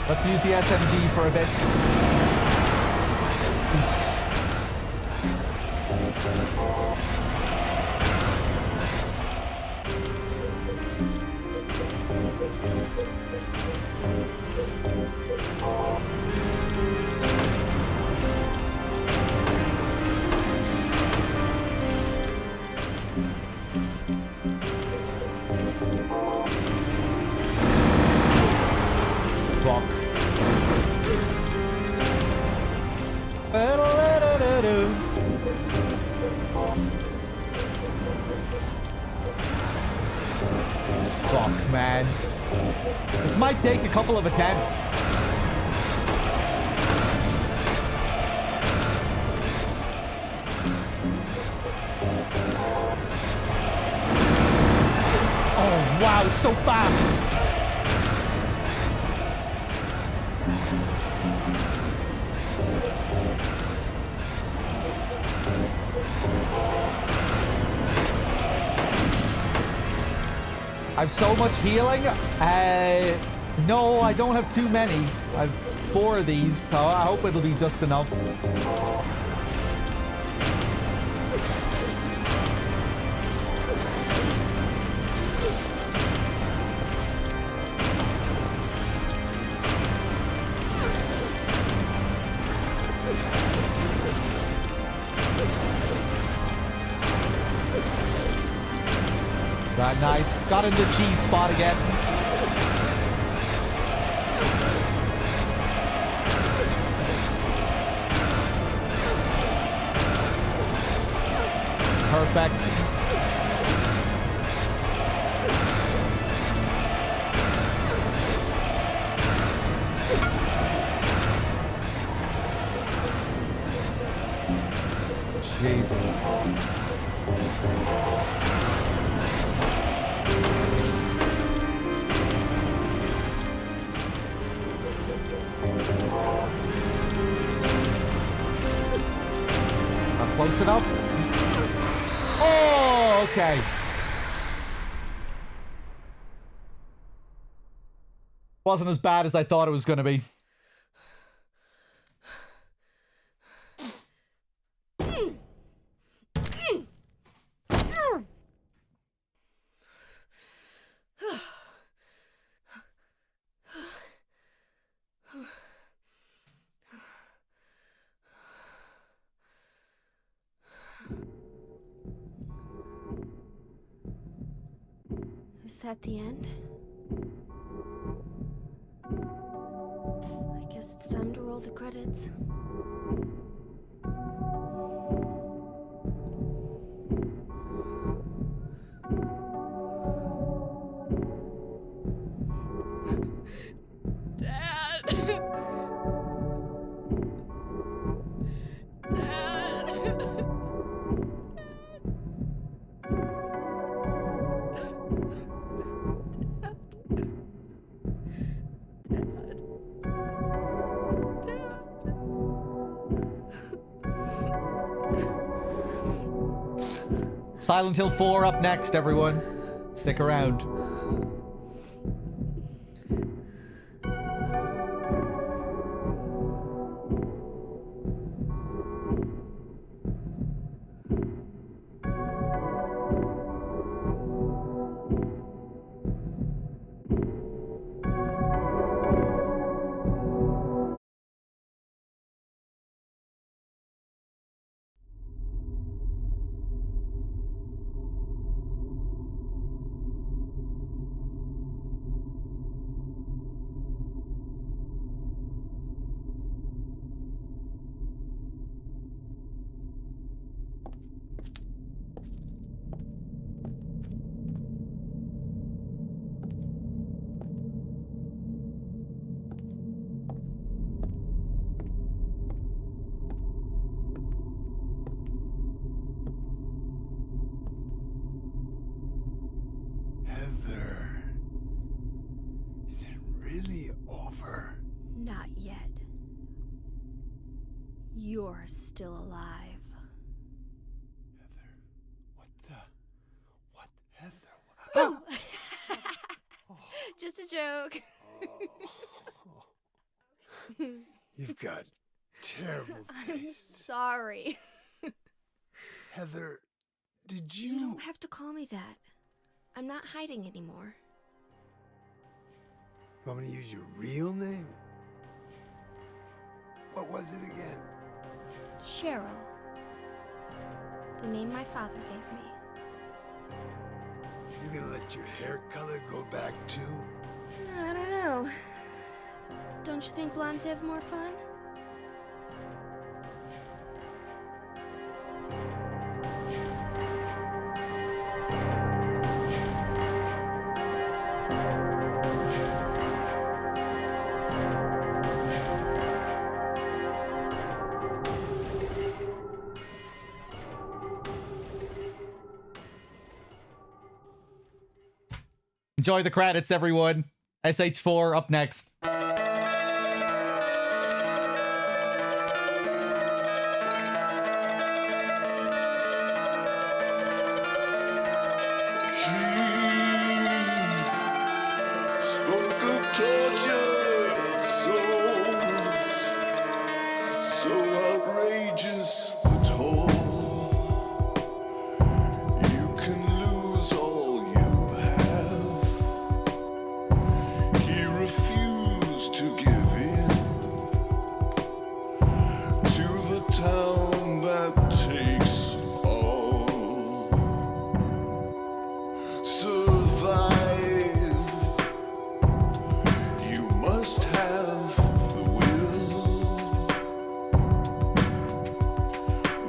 Let's use the SMG for a bit. Fuck. Fuck, man. This might take a couple of attempts. Oh, wow, it's so fast. I have so much healing. No, I don't have too many. I have 4 of these, so I hope it'll be just enough. Nice. Got in the G spot again. Perfect. Jesus. Close enough. Oh, okay. Wasn't as bad as I thought it was going to be. Is that the end? I guess it's time to roll the credits. Silent Hill 4 up next, everyone. Stick around. you're still alive. Heather, what Heather? Oh. Just a joke. You've got terrible I'm taste. sorry. Heather, did You you... don't have to call me that. I'm not hiding anymore. You want me to use your real name? What was it again? Cheryl. The name my father gave me. You gonna let your hair color go back too? I don't know. Don't you think blondes have more fun? Enjoy the credits, everyone. SH4 up next. Spoke of tortured souls, so outrageous the toll. You can lose all you have. He refused to give in to the town that takes all. Survive. You must have the will.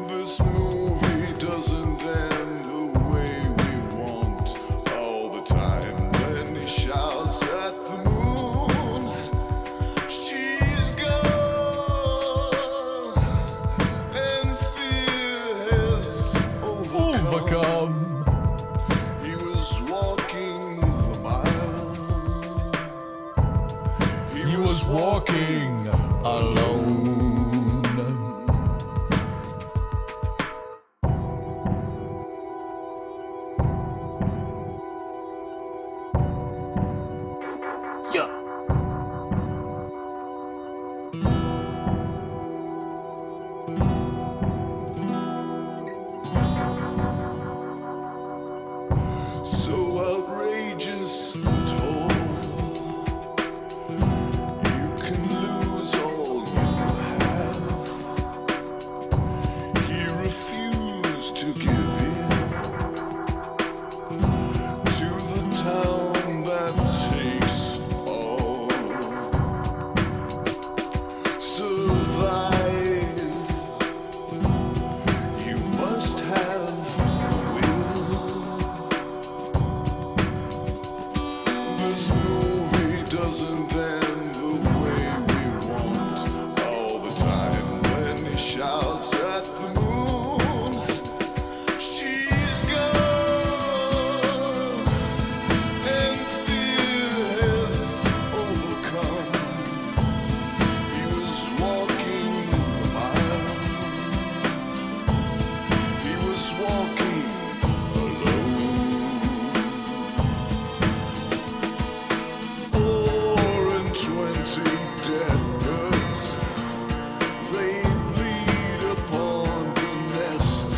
This movie doesn't end the way we want all the time. Then he shouts at the moon, she's gone, and fear has overcome. He was walking the mile. He was walking alone. So outrageous the toll. You can lose all you have. He refused to give in to the town that takes all. Survive. You must have the will. This movie doesn't end the way we want all the time. When he shouts at the moon, she's gone, and fear has overcome. He was walking the mile. He was walking alone. 4 and 20 dead birds, they bleed upon the nest.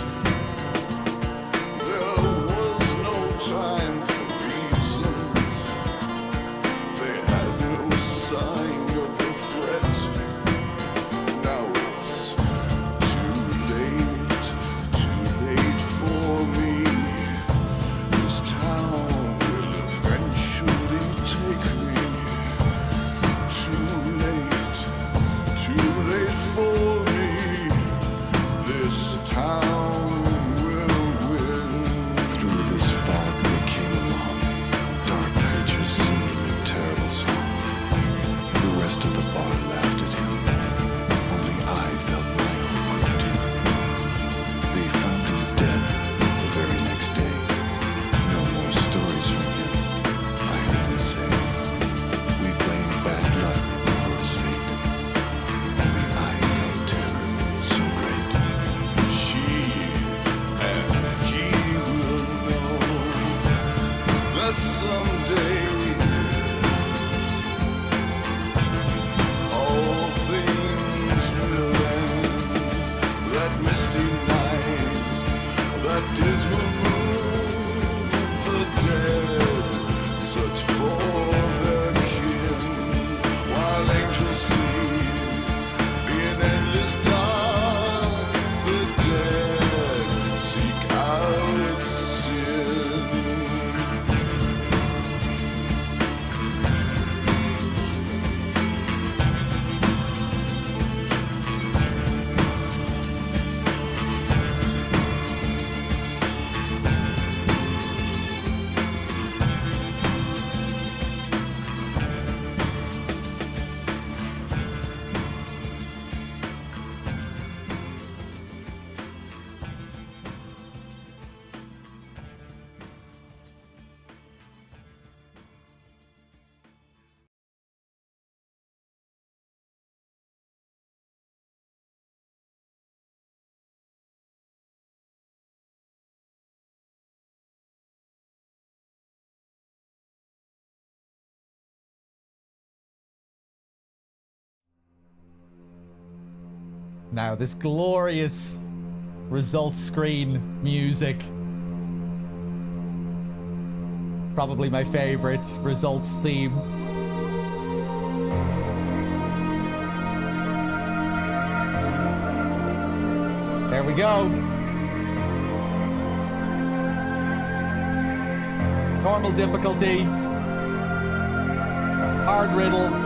There was no time for reasons. They had no sign of the threat. Now it's too late for me. This town will eventually take me. Too late for me. This town will win. Through this fog they came along. Dark creatures singing a terrible song. The rest of the bar laughed at him. Only I felt my own gravity. They found him dead the very next day. No more stories from him, I heard him say. We blamed bad luck for his fate. Only I felt terror, so now. This glorious results screen music. Probably my favorite results theme. There we go. Normal difficulty. Hard riddle.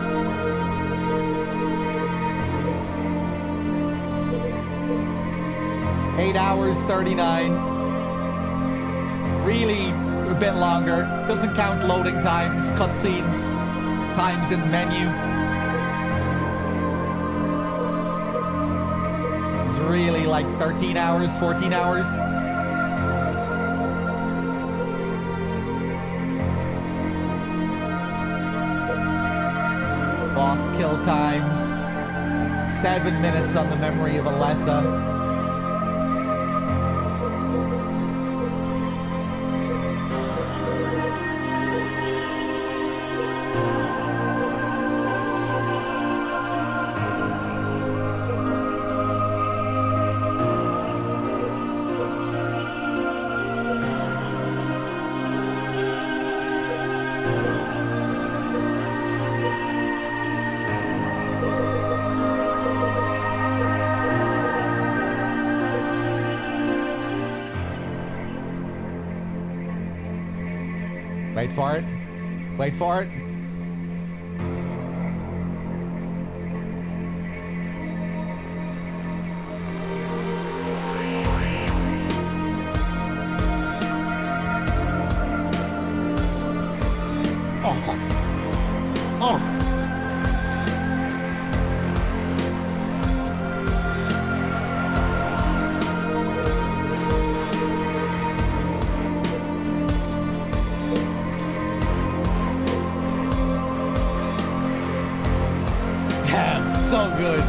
Eight hours, 39. Really a bit longer. Doesn't count loading times, cutscenes, times in menu. It's really like 13 hours, 14 hours. Boss kill times. 7 minutes on the memory of Alessa. Wait for it. Wait for it. Oh. Oh. So good.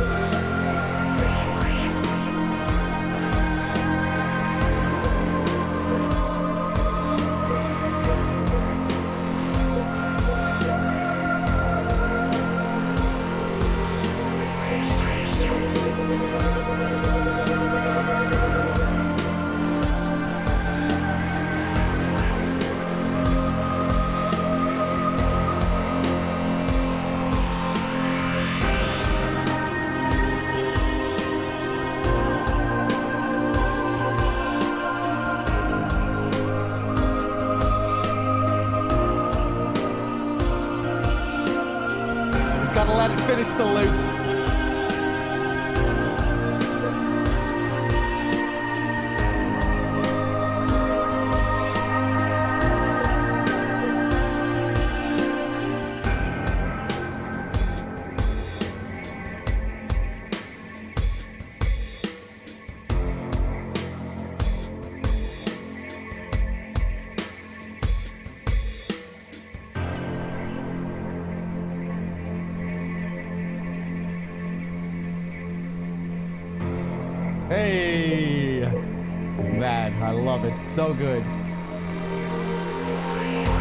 Gotta let it finish the loop. Hey, man, I love it. So good.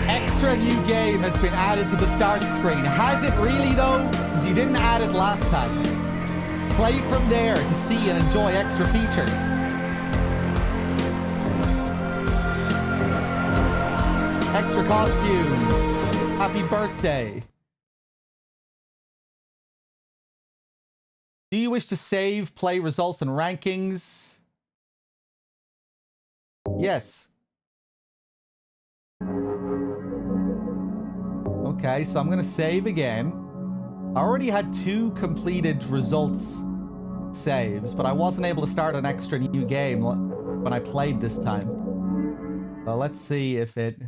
Extra new game has been added to the start screen. Has it really though? Because you didn't add it last time. Play from there to see and enjoy extra features. Extra costumes. Happy birthday. Do you wish to save, play results and rankings? Yes. Okay, so I'm going to save again. I already had 2 completed results saves, but I wasn't able to start an extra new game when I played this time. So let's see if it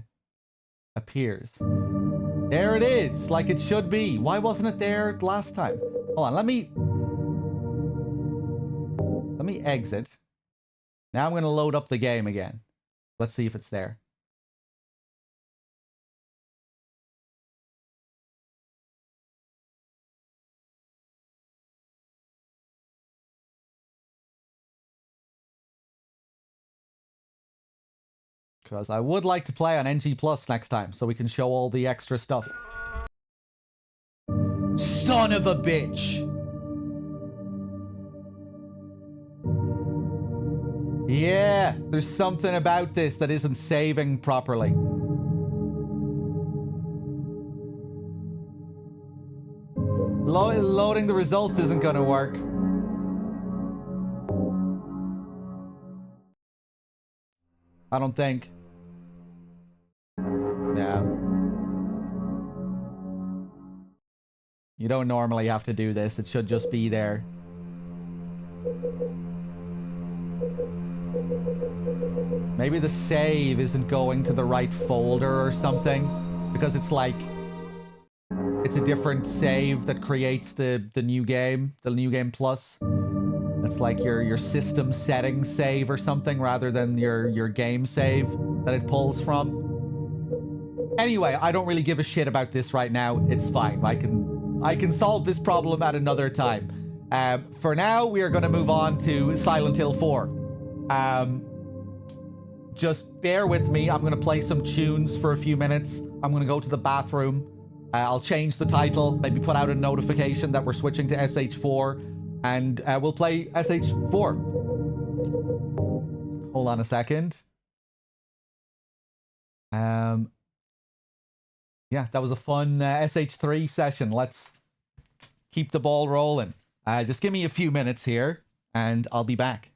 appears. There it is, like it should be. Why wasn't it there last time? Hold on, let me exit. Now I'm going to load up the game again. Let's see if it's there. Because I would like to play on NG Plus next time, so we can show all the extra stuff. Son of a bitch! Yeah, there's something about this that isn't saving properly. Loading the results isn't going to work. I don't think. Yeah. You don't normally have to do this. It should just be there. Maybe the save isn't going to the right folder or something. Because it's like... It's a different save that creates the new game. The new game plus. It's like your system settings save or something rather than your game save that it pulls from. Anyway, I don't really give a shit about this right now. It's fine. I can solve this problem at another time. For now, we are going to move on to Silent Hill 4. Just bear with me. I'm going to play some tunes for a few minutes. I'm going to go to the bathroom. I'll change the title. Maybe put out a notification that we're switching to SH4. And we'll play SH4. Hold on a second. Yeah, that was a fun SH3 session. Let's keep the ball rolling. Just give me a few minutes here, and I'll be back.